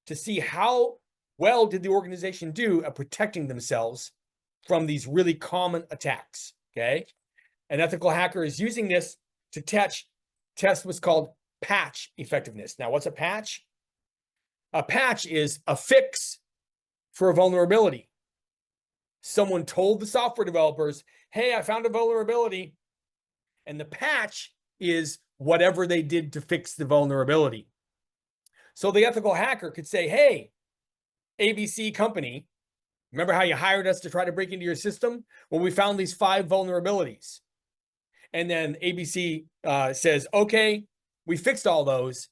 to see how well did the organization do at protecting themselves from these really common attacks. Okay. An ethical hacker is using this to test what's called patch effectiveness. Now, what's a patch? A patch is a fix for a vulnerability. Someone told the software developers, hey, I found a vulnerability. And the patch is whatever they did to fix the vulnerability. So the ethical hacker could say, hey, ABC company, remember how you hired us to try to break into your system? Well, we found these 5 vulnerabilities. And then ABC says, okay, we fixed all those.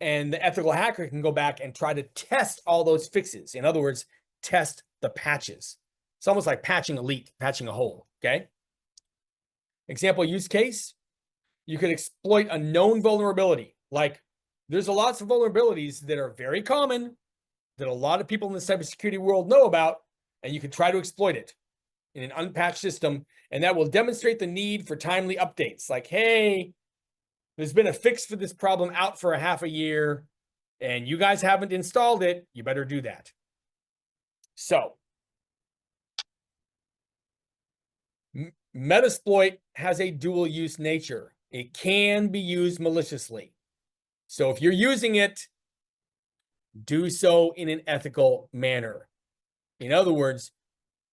And the ethical hacker can go back and try to test all those fixes. In other words, test the patches. It's almost like patching a leak, patching a hole, okay? Example use case, you could exploit a known vulnerability. Like there's lots of vulnerabilities that are very common that a lot of people in the cybersecurity world know about, and you can try to exploit it in an unpatched system, and that will demonstrate the need for timely updates. Like, hey, there's been a fix for this problem out for a half a year, and you guys haven't installed it. You better do that. So, Metasploit has a dual use nature. It can be used maliciously. So if you're using it, do so in an ethical manner. In other words,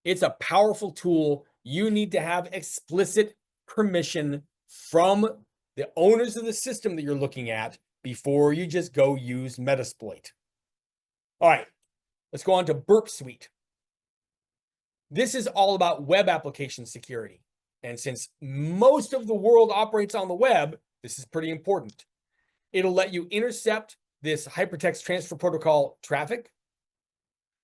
it's a powerful tool. You need to have explicit permission from the owners of the system that you're looking at before you just go use Metasploit. All right, let's go on to Burp Suite. This is all about web application security. And since most of the world operates on the web, this is pretty important. It'll let you intercept this hypertext transfer protocol traffic.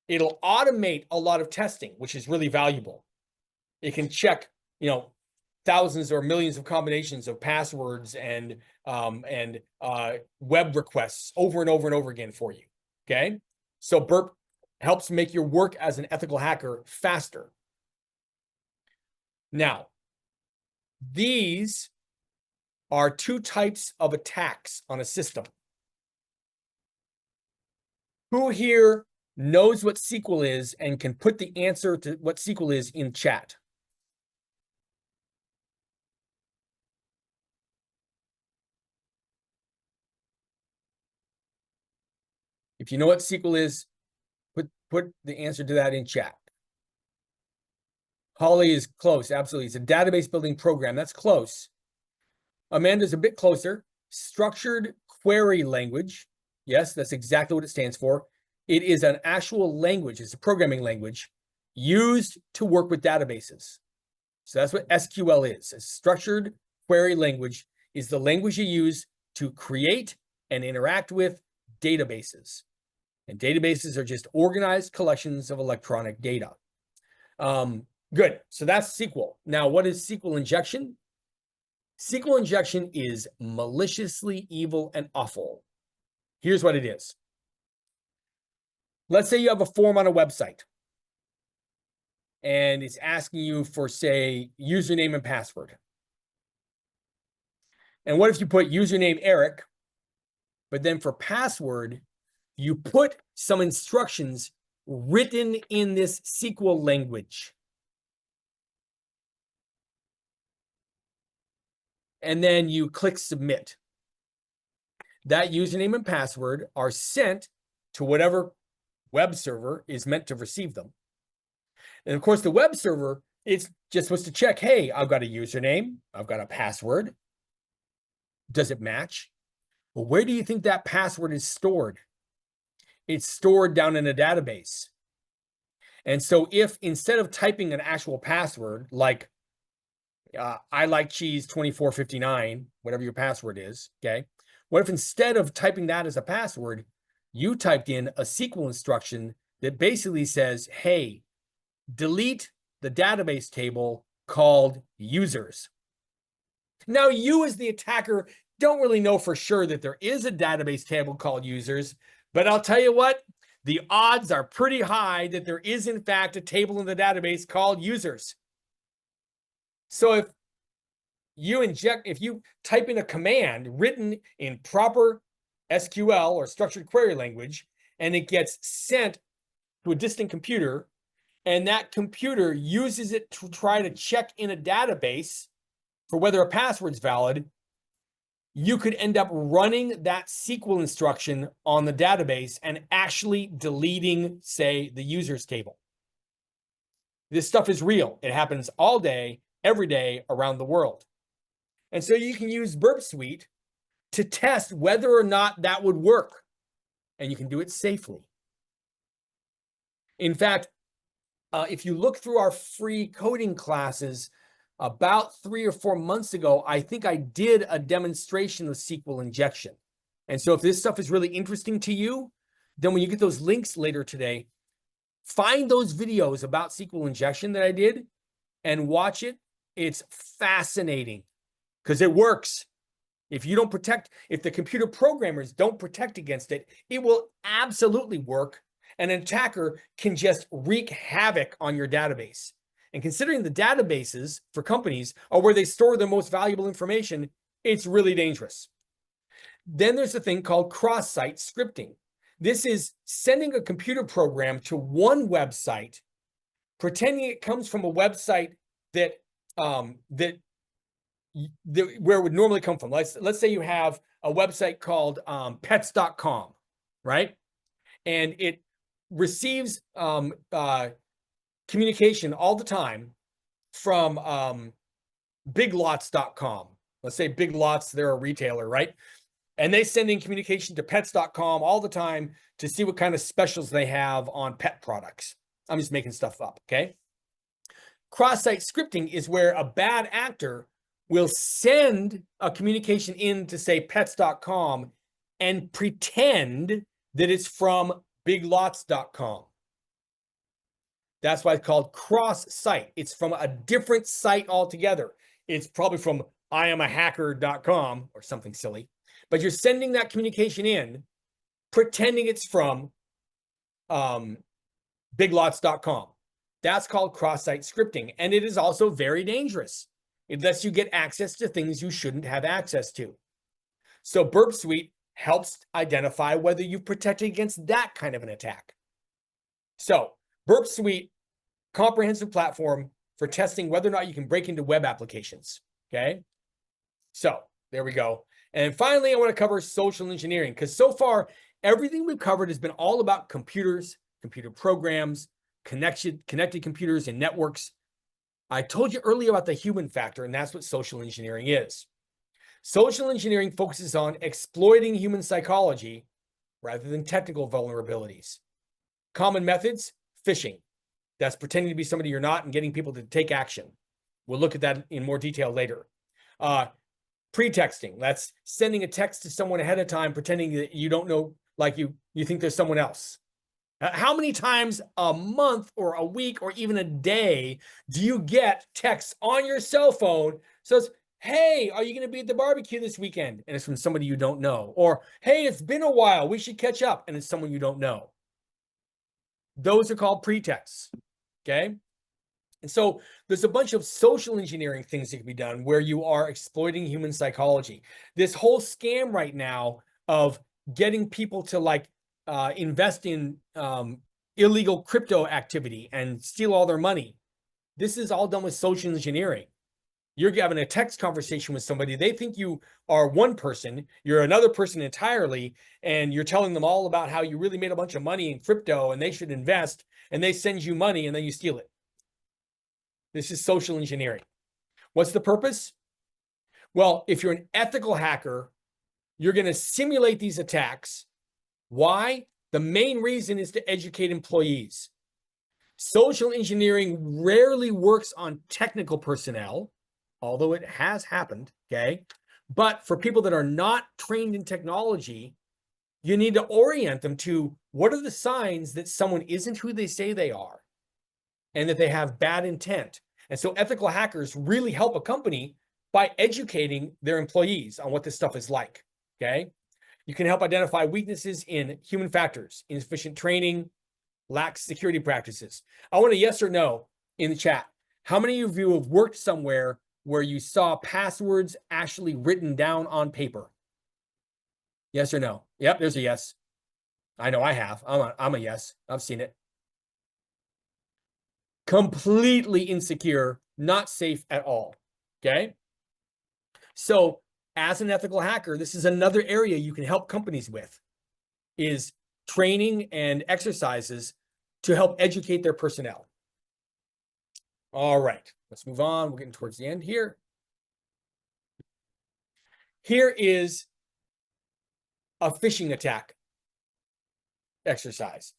It'll automate a lot of testing, which is really valuable. It can check, thousands or millions of combinations of passwords and web requests over and over and over again for you. Okay, so Burp helps make your work as an ethical hacker faster. Now, these are 2 types of attacks on a system. Who here knows what SQL is and can put the answer to what SQL is in chat? If you know what SQL is, put the answer to that in chat. Holly is close, absolutely. It's a database building program. That's close. Amanda's a bit closer. Structured query language. Yes, that's exactly what it stands for. It is an actual language. It's a programming language used to work with databases. So that's what SQL is. A structured query language is the language you use to create and interact with databases. And databases are just organized collections of electronic data. Good. So that's SQL. Now, what is SQL injection? SQL injection is maliciously evil and awful. Here's what it is. Let's say you have a form on a website, and it's asking you for, say, username and password. And what if you put username Erik, but then for password, you put some instructions written in this SQL language? And then you click submit. That username and password are sent to whatever web server is meant to receive them. And of course, the web server is just supposed to check, hey, I've got a username, I've got a password. Does it match? Well, where do you think that password is stored? It's stored down in a database. And so if instead of typing an actual password, like I like cheese 2459, whatever your password is, okay? What if instead of typing that as a password, you typed in a SQL instruction that basically says, hey, delete the database table called users. Now, you as the attacker don't really know for sure that there is a database table called users, but I'll tell you what, the odds are pretty high that there is in fact a table in the database called users. So if you type in a command written in proper SQL or structured query language, and it gets sent to a distant computer, and that computer uses it to try to check in a database for whether a password's valid, you could end up running that SQL instruction on the database and actually deleting, say, the users table. This stuff is real. It happens all day, every day around the world. And so you can use Burp Suite to test whether or not that would work. And you can do it safely. In fact, if you look through our free coding classes, about 3 or 4 months ago, I think I did a demonstration of SQL injection. And so if this stuff is really interesting to you, then when you get those links later today, find those videos about SQL injection that I did and watch it. It's fascinating because it works. If the computer programmers don't protect against it, it will absolutely work. And an attacker can just wreak havoc on your database. And considering the databases for companies are where they store their most valuable information, it's really dangerous. Then there's a thing called cross-site scripting. This is sending a computer program to one website, pretending it comes from a website where it would normally come from. Let's say you have a website called pets.com, right? And it receives communication all the time from biglots.com. Let's say Big Lots, they're a retailer, right? And they send in communication to pets.com all the time to see what kind of specials they have on pet products. I'm just making stuff up, okay? Cross-site scripting is where a bad actor will send a communication in to say pets.com and pretend that it's from biglots.com. That's why it's called cross-site. It's from a different site altogether. It's probably from iamahacker.com or something silly, but you're sending that communication in, pretending it's from biglots.com. That's called cross-site scripting, and it is also very dangerous. It lets you get access to things you shouldn't have access to. So Burp Suite helps identify whether you've protected against that kind of an attack. So Burp Suite, comprehensive platform for testing whether or not you can break into web applications, okay? So there we go. And finally, I want to cover social engineering, because so far, everything we've covered has been all about computers, computer programs, connected computers and networks. I told you earlier about the human factor, and that's what social engineering is. Social engineering focuses on exploiting human psychology rather than technical vulnerabilities. Common methods: phishing. That's pretending to be somebody you're not and getting people to take action. We'll look at that in more detail later. Pretexting. That's sending a text to someone ahead of time, pretending that you don't know, like you think there's someone else. How many times a month or a week or even a day do you get texts on your cell phone says, hey, are you going to be at the barbecue this weekend? And it's from somebody you don't know. Or, hey, it's been a while, we should catch up. And it's someone you don't know. Those are called pretexts, okay? And so there's a bunch of social engineering things that can be done where you are exploiting human psychology. This whole scam right now of getting people to invest in illegal crypto activity and steal all their money. This is all done with social engineering. You're having a text conversation with somebody. They think you are one person. You're another person entirely. And you're telling them all about how you really made a bunch of money in crypto and they should invest. And they send you money and then you steal it. This is social engineering. What's the purpose? Well, if you're an ethical hacker, you're going to simulate these attacks. Why? The main reason is to educate employees. Social engineering rarely works on technical personnel, although it has happened, okay? But for people that are not trained in technology, you need to orient them to what are the signs that someone isn't who they say they are. and that they have bad intent. And so ethical hackers really help a company by educating their employees on what this stuff is like, okay? You can help identify weaknesses in human factors, insufficient training, lax security practices. I want a yes or no in the chat. How many of you have worked somewhere where you saw passwords actually written down on paper? Yes or no? Yep, there's a yes. I know I have. I'm a yes. I've seen it. Completely insecure, not safe at all. Okay. So as an ethical hacker, this is another area you can help companies with, is training and exercises to help educate their personnel. All right, let's move on. We're getting towards the end here. Here is a phishing attack exercise.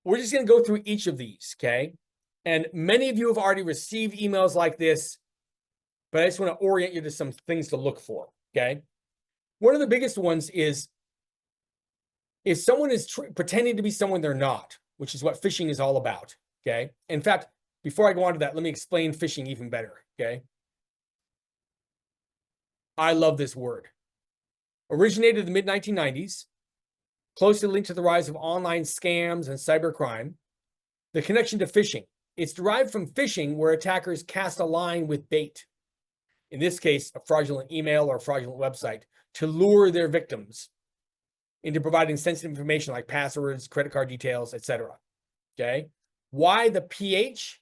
We're just going to go through each of these, okay? And many of you have already received emails like this, but I just want to orient you to some things to look for, okay? One of the biggest ones is if someone is pretending to be someone they're not, which is what phishing is all about, okay? In fact, before I go on to that, let me explain phishing even better, okay? I love this word. Originated in the mid-1990s, closely linked to the rise of online scams and cybercrime. The connection to phishing. It's derived from phishing, where attackers cast a line with bait, in this case, a fraudulent email or a fraudulent website, to lure their victims into providing sensitive information like passwords, credit card details, etc. Okay? Why the PH?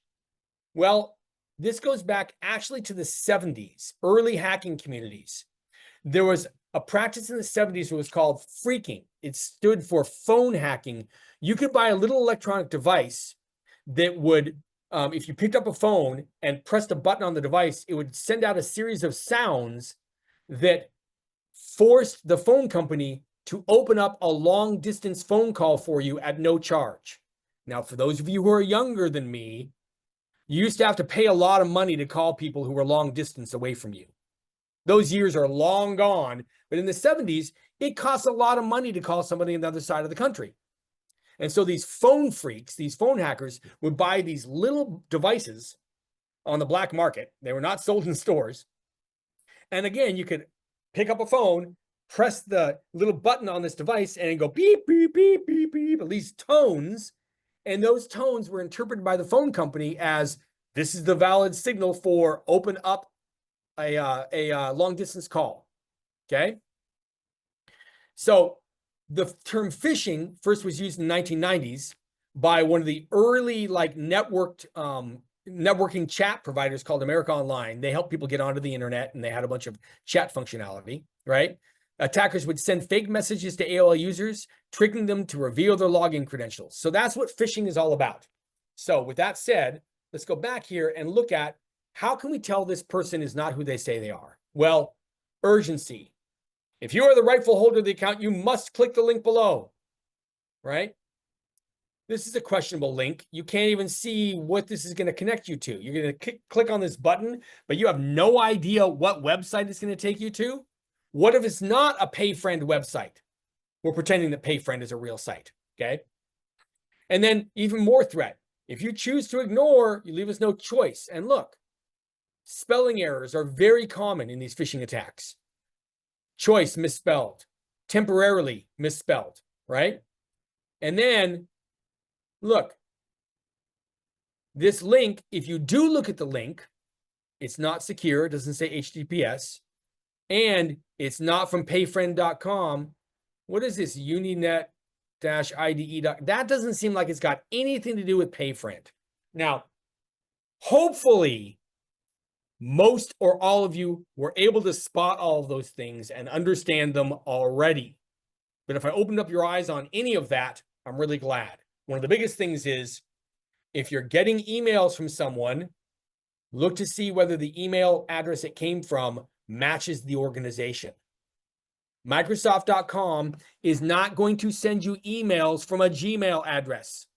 Well, this goes back actually to the 70s, early hacking communities. There was a practice in the 70s that was called phreaking. It stood for phone hacking. You could buy a little electronic device that would, if you picked up a phone and pressed a button on the device, it would send out a series of sounds that forced the phone company to open up a long distance phone call for you at no charge. Now, for those of you who are younger than me, you used to have to pay a lot of money to call people who were long distance away from you. Those years are long gone, but in the 70s, it cost a lot of money to call somebody on the other side of the country. And so these phone freaks, these phone hackers, would buy these little devices on the black market. They were not sold in stores. And again, you could pick up a phone, press the little button on this device, and go beep, beep, beep, beep, beep, these tones. And those tones were interpreted by the phone company as, this is the valid signal for open up a long distance call. Okay. So the term phishing first was used in the 1990s by one of the early networking chat providers called America Online. They helped people get onto the internet, and they had a bunch of chat functionality, right? Attackers would send fake messages to AOL users, tricking them to reveal their login credentials. So that's what phishing is all about. So with that said, let's go back here and look at, how can we tell this person is not who they say they are? Well, urgency. If you are the rightful holder of the account, you must click the link below, right? This is a questionable link. You can't even see what this is going to connect you to. You're going to click on this button, but you have no idea what website it's going to take you to. What if it's not a PayFriend website? We're pretending that PayFriend is a real site, okay? And then even more threat. If you choose to ignore, you leave us no choice. And look, spelling errors are very common in these phishing attacks. Choice misspelled, temporarily misspelled, right? And then, look, this link, if you do look at the link, it's not secure. It doesn't say HTTPS. And it's not from payfriend.com. What is this? Uninet-IDE. That doesn't seem like it's got anything to do with PayFriend. Now, hopefully, most or all of you were able to spot all of those things and understand them already. But if I opened up your eyes on any of that, I'm really glad. One of the biggest things is, if you're getting emails from someone, look to see whether the email address it came from matches the organization. Microsoft.com is not going to send you emails from a Gmail address,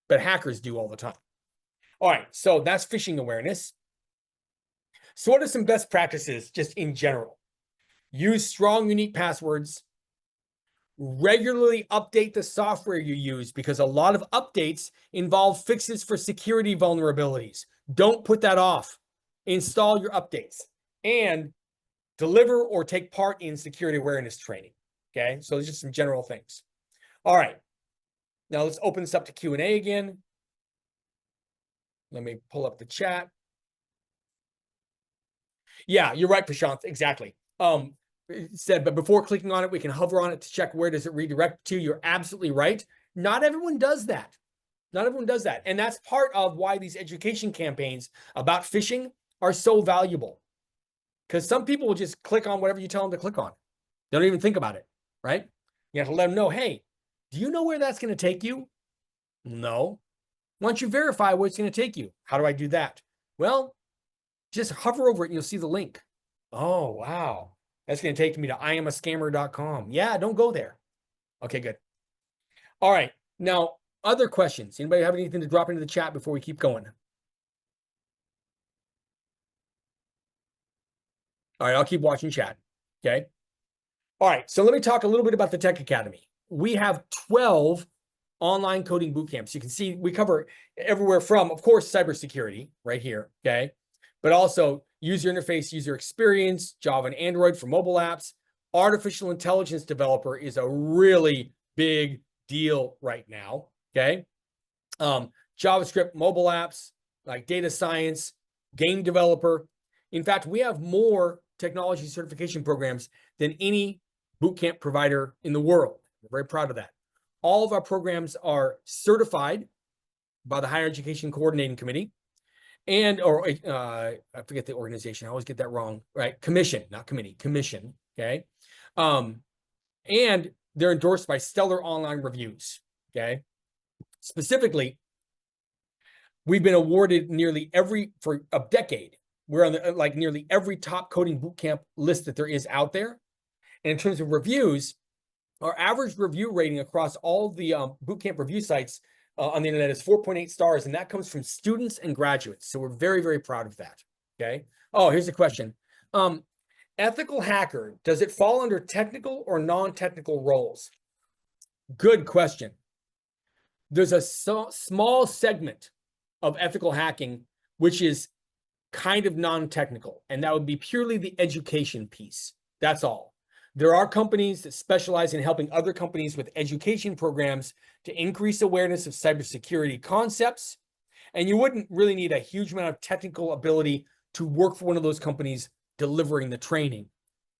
but hackers do all the time. All right, so that's phishing awareness. So what are some best practices just in general? Use strong, unique passwords. Regularly update the software you use because a lot of updates involve fixes for security vulnerabilities. Don't put that off. Install your updates and deliver or take part in security awareness training. Okay, so there's just some general things. All right, now let's open this up to Q&A again. Let me pull up the chat. Yeah, you're right, Prashant. Exactly. It said, but before clicking on it, we can hover on it to check where does it redirect to. You're absolutely right. Not everyone does that. Not everyone does that. And that's part of why these education campaigns about phishing are so valuable. Because some people will just click on whatever you tell them to click on. They don't even think about it, right? You have to let them know, hey, do you know where that's going to take you? No. Once you verify where it's going to take you, how do I do that? Well, just hover over it and you'll see the link. Oh, wow. That's going to take me to iamascammer.com. Yeah, don't go there. Okay, good. All right. Now, other questions. Anybody have anything to drop into the chat before we keep going? All right, I'll keep watching chat. Okay. All right, so let me talk a little bit about the Tech Academy. We have 12 online coding boot camps. You can see we cover everywhere from, of course, cybersecurity right here, okay? But also user interface, user experience, Java and Android for mobile apps. Artificial intelligence developer is a really big deal right now, okay? JavaScript mobile apps, like data science, game developer. In fact, we have more technology certification programs than any bootcamp provider in the world. We're very proud of that. All of our programs are certified by the Higher Education Coordinating Committee and, I forget the organization. I always get that wrong, right? Commission, not committee, commission, okay? And they're endorsed by stellar online reviews, okay? Specifically, we've been awarded for a decade. We're on like nearly every top coding bootcamp list that there is out there. And in terms of reviews, our average review rating across all the bootcamp review sites on the internet is 4.8 stars, and that comes from students and graduates. So we're very, very proud of that. Okay. Oh, here's a question. Ethical hacker, does it fall under technical or non-technical roles? Good question. There's a small segment of ethical hacking which is kind of non-technical, and that would be purely the education piece. That's all. There are companies that specialize in helping other companies with education programs to increase awareness of cybersecurity concepts, and you wouldn't really need a huge amount of technical ability to work for one of those companies delivering the training.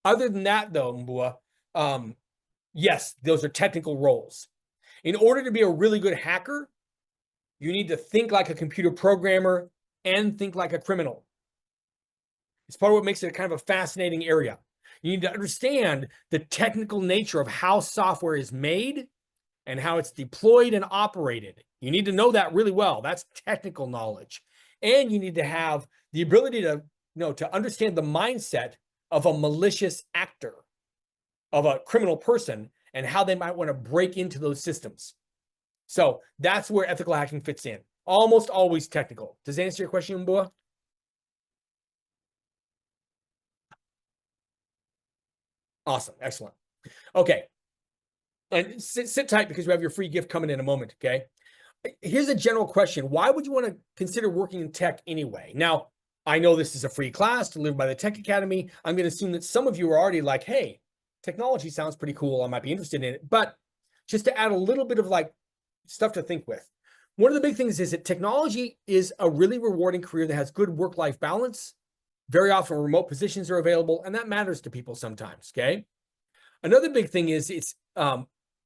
Other than that, though, Mbua, yes, those are technical roles. In order to be a really good hacker, you need to think like a computer programmer and think like a criminal. It's part of what makes it kind of a fascinating area. You need to understand the technical nature of how software is made and how it's deployed and operated. You need to know that really well. That's technical knowledge. And you need to have the ability to, to understand the mindset of a malicious actor, of a criminal person, and how they might want to break into those systems. So that's where ethical hacking fits in. Almost always technical. Does that answer your question, Mbua? Awesome. Excellent. Okay. And sit tight because we have your free gift coming in a moment, okay? Here's a general question. Why would you want to consider working in tech anyway? Now, I know this is a free class delivered by the Tech Academy. I'm going to assume that some of you are already like, hey, technology sounds pretty cool. I might be interested in it. But just to add a little bit of like stuff to think with. One of the big things is that technology is a really rewarding career that has good work-life balance. Very often remote positions are available, and that matters to people sometimes, okay? Another big thing is it's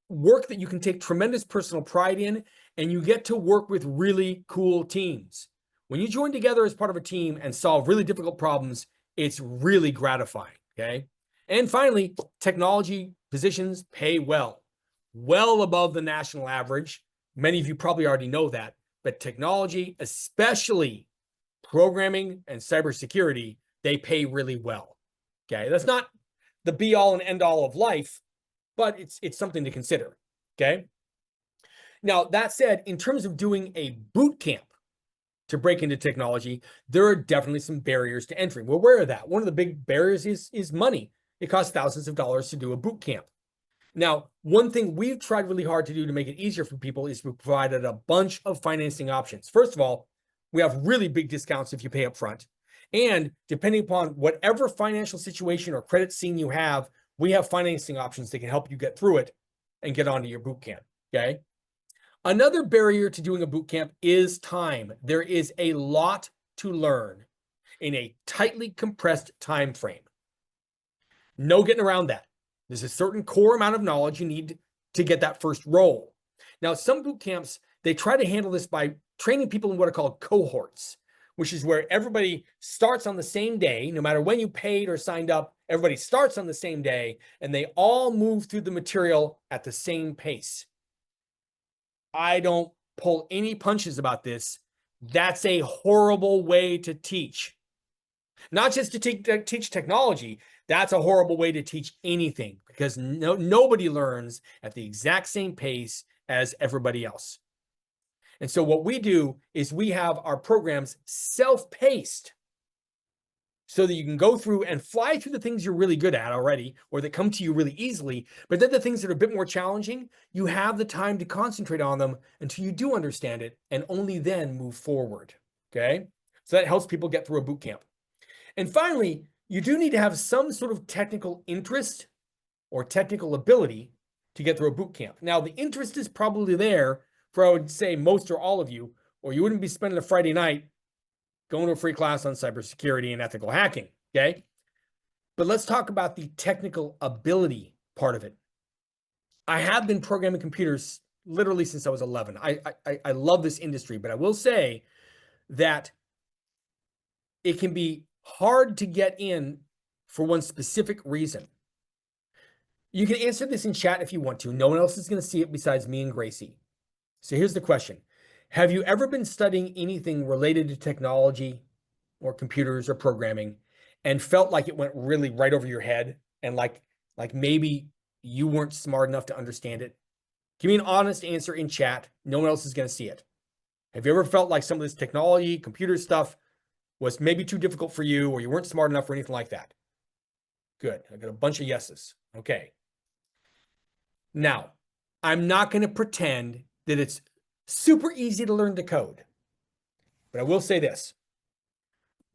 work that you can take tremendous personal pride in, and you get to work with really cool teams. When you join together as part of a team and solve really difficult problems, it's really gratifying, okay? And finally, technology positions pay well above the national average. Many of you probably already know that, but technology, especially programming and cybersecurity, they pay really well, okay? That's not the be all and end all of life, but it's something to consider, okay? Now, that said, in terms of doing a boot camp to break into technology, there are definitely some barriers to entry. We're aware of that. One of the big barriers is money. It costs thousands of dollars to do a boot camp. Now, one thing we've tried really hard to do to make it easier for people is we provided a bunch of financing options. First of all, we have really big discounts if you pay up front. And depending upon whatever financial situation or credit scene you have, we have financing options that can help you get through it and get onto your boot camp, okay? Another barrier to doing a boot camp is time. There is a lot to learn in a tightly compressed time frame. No getting around that. There's a certain core amount of knowledge you need to get that first role. Now, some boot camps, they try to handle this by training people in what are called cohorts, which is where everybody starts on the same day, no matter when you paid or signed up, everybody starts on the same day, and they all move through the material at the same pace. I don't pull any punches about this. That's a horrible way to teach. Not just to teach technology, that's a horrible way to teach anything, because nobody learns at the exact same pace as everybody else. And so what we do is we have our programs self-paced so that you can go through and fly through the things you're really good at already, or that come to you really easily. But then the things that are a bit more challenging, you have the time to concentrate on them until you do understand it, and only then move forward. Okay? So that helps people get through a boot camp. And finally, you do need to have some sort of technical interest or technical ability to get through a boot camp. Now, the interest is probably there for, I would say, most or all of you, or you wouldn't be spending a Friday night going to a free class on cybersecurity and ethical hacking, okay? But let's talk about the technical ability part of it. I have been programming computers literally since I was 11. I love this industry, but I will say that it can be hard to get in for one specific reason. You can answer this in chat if you want to. No one else is going to see it besides me and Gracie. So here's the question. Have you ever been studying anything related to technology or computers or programming and felt like it went really right over your head, and like maybe you weren't smart enough to understand it? Give me an honest answer in chat. No one else is going to see it. Have you ever felt like some of this technology, computer stuff was maybe too difficult for you, or you weren't smart enough or anything like that? Good. I got a bunch of yeses. Okay. Now, I'm not going to pretend that it's super easy to learn to code, but I will say this.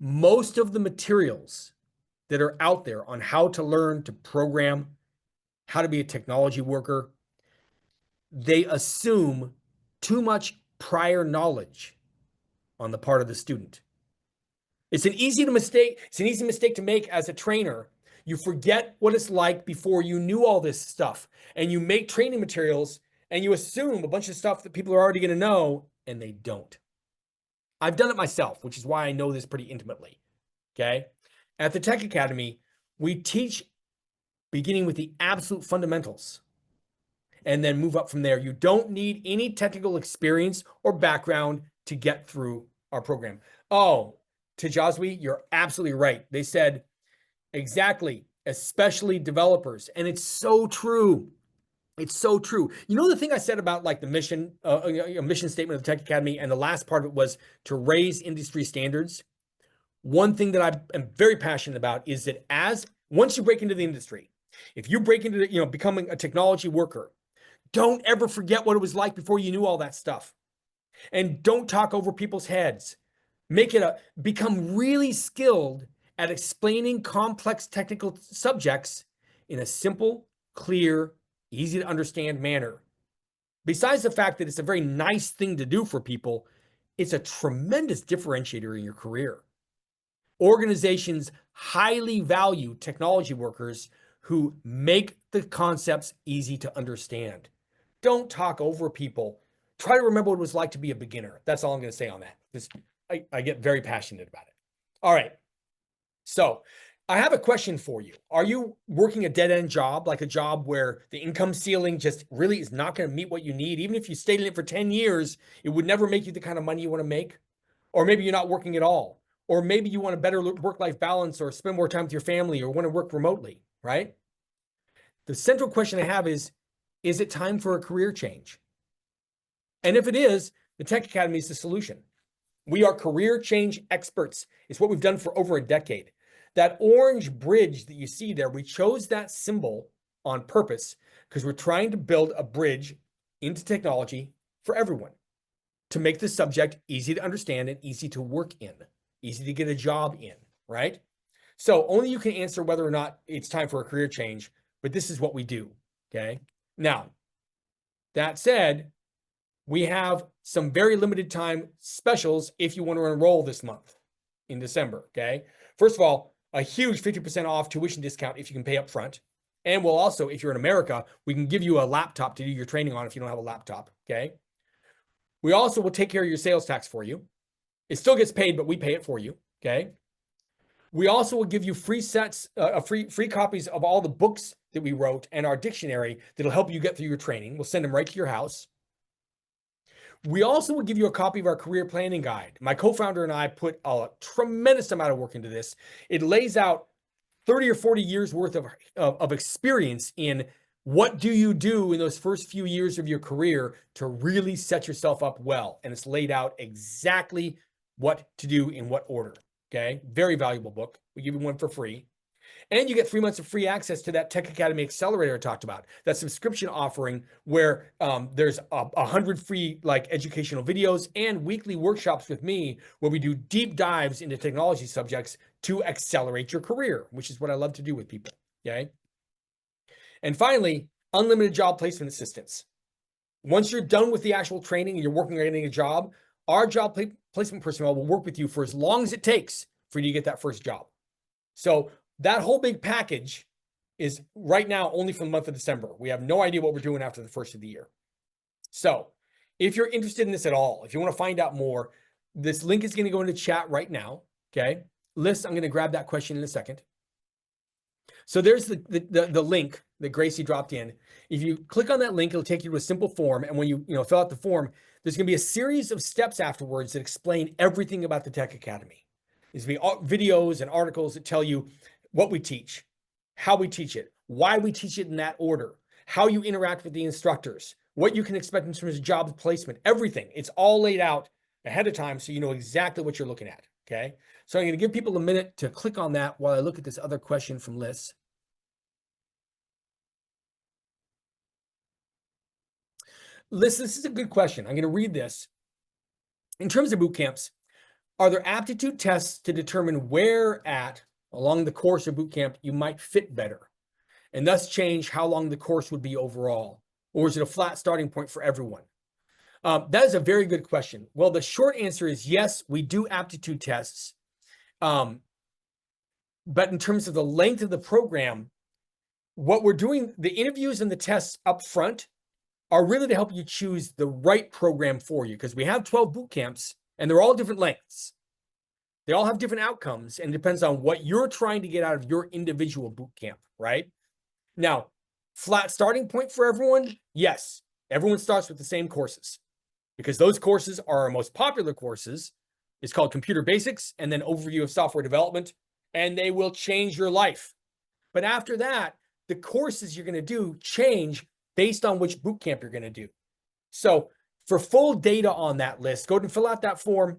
Most of the materials that are out there on how to learn to program, how to be a technology worker, they assume too much prior knowledge on the part of the student. It's an easy mistake to make as a trainer. You forget what it's like before you knew all this stuff, and you make training materials and you assume a bunch of stuff that people are already going to know, and they don't. I've done it myself, which is why I know this pretty intimately. Okay. At the Tech Academy, we teach beginning with the absolute fundamentals and then move up from there. You don't need any technical experience or background to get through our program. Oh, Tajazwi, you're absolutely right. They said exactly, especially developers. And it's so true. It's so true. You know, the thing I said about like the mission, mission statement of the Tech Academy, and the last part of it was to raise industry standards. One thing that I am very passionate about is that once you break into the industry, if you break into becoming a technology worker, don't ever forget what it was like before you knew all that stuff. And don't talk over people's heads. Become really skilled at explaining complex technical subjects in a simple, clear, easy to understand manner. Besides the fact that it's a very nice thing to do for people, it's a tremendous differentiator in your career. Organizations highly value technology workers who make the concepts easy to understand. Don't talk over people. Try to remember what it was like to be a beginner. That's all I'm going to say on that, because I get very passionate about it. All right. So I have a question for you. Are you working a dead-end job, like a job where the income ceiling just really is not going to meet what you need? Even if you stayed in it for 10 years, it would never make you the kind of money you want to make. Or maybe you're not working at all. Or maybe you want a better work-life balance, or spend more time with your family, or want to work remotely, right? The central question I have is it time for a career change? And if it is, the Tech Academy is the solution. We are career change experts. It's what we've done for over a decade. That orange bridge that you see there, we chose that symbol on purpose because we're trying to build a bridge into technology for everyone to make the subject easy to understand and easy to work in, easy to get a job in, right? So only you can answer whether or not it's time for a career change, but this is what we do, okay? Now, that said, we have some very limited time specials if you want to enroll this month in December, okay? First of all, a huge 50% off tuition discount if you can pay up front. And we'll also, if you're in America, we can give you a laptop to do your training on if you don't have a laptop, okay? We also will take care of your sales tax for you. It still gets paid, but we pay it for you, okay? We also will give you free sets, free copies of all the books that we wrote and our dictionary that'll help you get through your training. We'll send them right to your house. We also will give you a copy of our career planning guide. My co-founder and I put a tremendous amount of work into this. It lays out 30 or 40 years worth of experience in what do you do in those first few years of your career to really set yourself up well. And it's laid out exactly what to do in what order. Okay, very valuable book. We give you one for free. And you get 3 months of free access to that Tech Academy Accelerator I talked about, that subscription offering where there's 100 free educational videos and weekly workshops with me where we do deep dives into technology subjects to accelerate your career, which is what I love to do with people, okay? And finally, unlimited job placement assistance. Once you're done with the actual training and you're working on getting a job, our job placement personnel will work with you for as long as it takes for you to get that first job. So that whole big package is right now only for the month of December. We have no idea what we're doing after the first of the year. So if you're interested in this at all, if you want to find out more, this link is going to go into chat right now, okay? Liz, I'm going to grab that question in a second. So there's the link that Gracie dropped in. If you click on that link, it'll take you to a simple form. And when you fill out the form, there's going to be a series of steps afterwards that explain everything about the Tech Academy. There's going to be videos and articles that tell you what we teach, how we teach it, why we teach it in that order, how you interact with the instructors, what you can expect in terms of job placement, everything. It's all laid out ahead of time so you know exactly what you're looking at, okay? So I'm going to give people a minute to click on that while I look at this other question from Liz. Liz, this is a good question. I'm going to read this. In terms of boot camps, are there aptitude tests to determine where at along the course of boot camp you might fit better and thus change how long the course would be overall? Or is it a flat starting point for everyone? That is a very good question. Well, the short answer is yes, we do aptitude tests. But in terms of the length of the program, what we're doing, the interviews and the tests up front are really to help you choose the right program for you, because we have 12 boot camps and they're all different lengths. They all have different outcomes and it depends on what you're trying to get out of your individual boot camp, right? Now, flat starting point for everyone, yes, everyone starts with the same courses because those courses are our most popular courses. It's called Computer Basics and then Overview of Software Development, and they will change your life. But after that, the courses you're going to do change based on which boot camp you're going to do. So for full data on that list, go ahead and fill out that form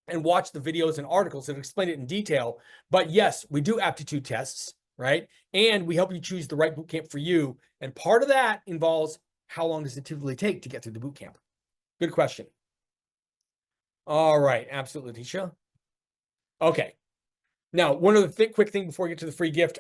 and watch the videos and articles that explain it in detail. But yes, we do aptitude tests, right? And we help you choose the right boot camp for you. And part of that involves how long does it typically take to get through the boot camp? Good question. All right, absolutely, Tisha. Okay. Now, one other quick thing before we get to the free gift.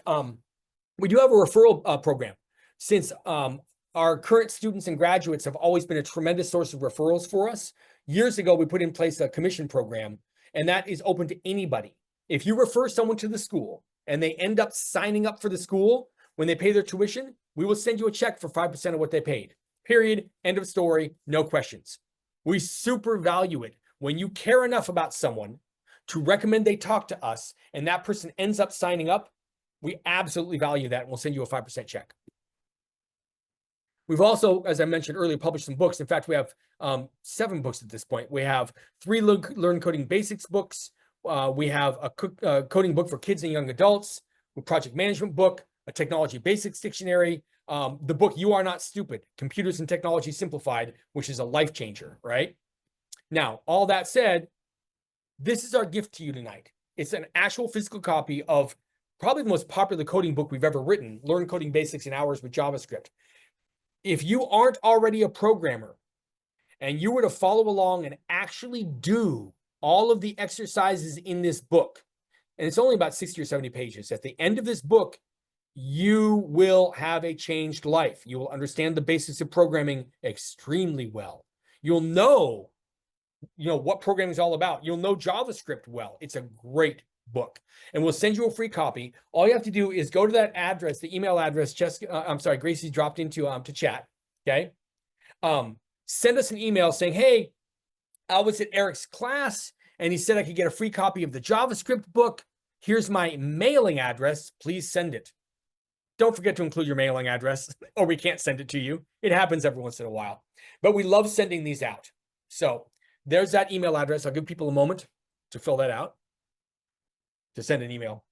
We do have a referral program. Since our current students and graduates have always been a tremendous source of referrals for us, years ago, we put in place a commission program, and that is open to anybody. If you refer someone to the school and they end up signing up for the school, when they pay their tuition, we will send you a check for 5% of what they paid. Period. End of story. No questions. We super value it when you care enough about someone to recommend they talk to us and that person ends up signing up. We absolutely value that and we'll send you a 5% check. We've also, as I mentioned earlier, published some books. In fact, we have 7 books at this point. We have 3 Learn Coding Basics books. We have a coding book for kids and young adults, a project management book, a technology basics dictionary, the book You Are Not Stupid, Computers and Technology Simplified, which is a life changer, right? Now, all that said, this is our gift to you tonight. It's an actual physical copy of probably the most popular coding book we've ever written, Learn Coding Basics in Hours with JavaScript. if you aren't already a programmer and you were to follow along and actually do all of the exercises in this book, and it's only about 60 or 70 pages, at the end of this book, you will have a changed life. You will understand the basics of programming extremely well. You'll know, what programming is all about. You'll know JavaScript well. It's a great book, and we'll send you a free copy. All you have to do is go to that address, the email address, Gracie dropped into to chat. Okay. Send us an email saying, hey, I was at Erik's class and he said I could get a free copy of the JavaScript book. Here's my mailing address. Please send it. Don't forget to include your mailing address or we can't send it to you. It happens every once in a while, but we love sending these out. So there's that email address. I'll give people a moment to fill that out, to send an email.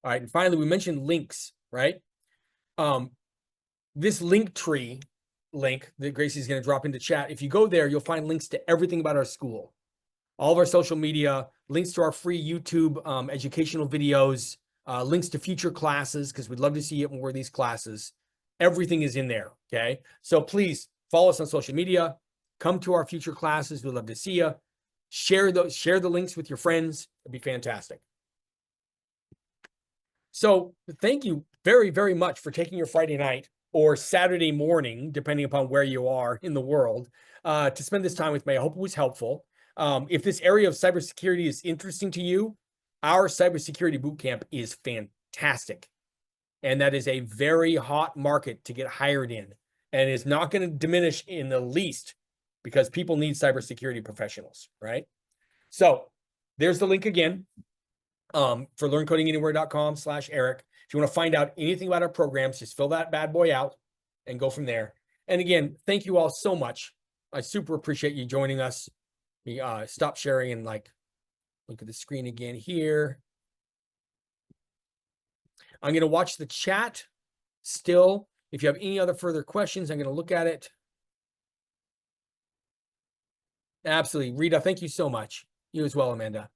All right. And finally, we mentioned links, right? This link tree link that Gracie's going to drop into chat. If you go there, you'll find links to everything about our school, all of our social media, links to our free YouTube educational videos, links to future classes, because we'd love to see you at more of these classes. Everything is in there. Okay. So please follow us on social media, come to our future classes. We'd love to see you. Share the links with your friends. It'd be fantastic. So thank you very, very much for taking your Friday night or Saturday morning, depending upon where you are in the world, to spend this time with me. I hope it was helpful. If this area of cybersecurity is interesting to you, our cybersecurity bootcamp is fantastic. And that is a very hot market to get hired in, and is not going to diminish in the least, because people need cybersecurity professionals, right? So there's the link again. For learncodinganywhere.com/Erik. If you want to find out anything about our programs, just fill that bad boy out and go from there. And again, thank you all so much. I super appreciate you joining us. We stop sharing and look at the screen again here. I'm going to watch the chat still. If you have any other further questions, I'm going to look at it. Absolutely. Rita, thank you so much. You as well, Amanda.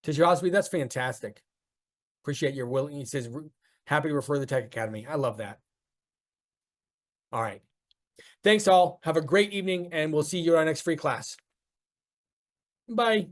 Tisha Osby, that's fantastic. Appreciate your willing. He says, happy to refer to the Tech Academy. I love that. All right. Thanks all. Have a great evening, and we'll see you at our next free class. Bye.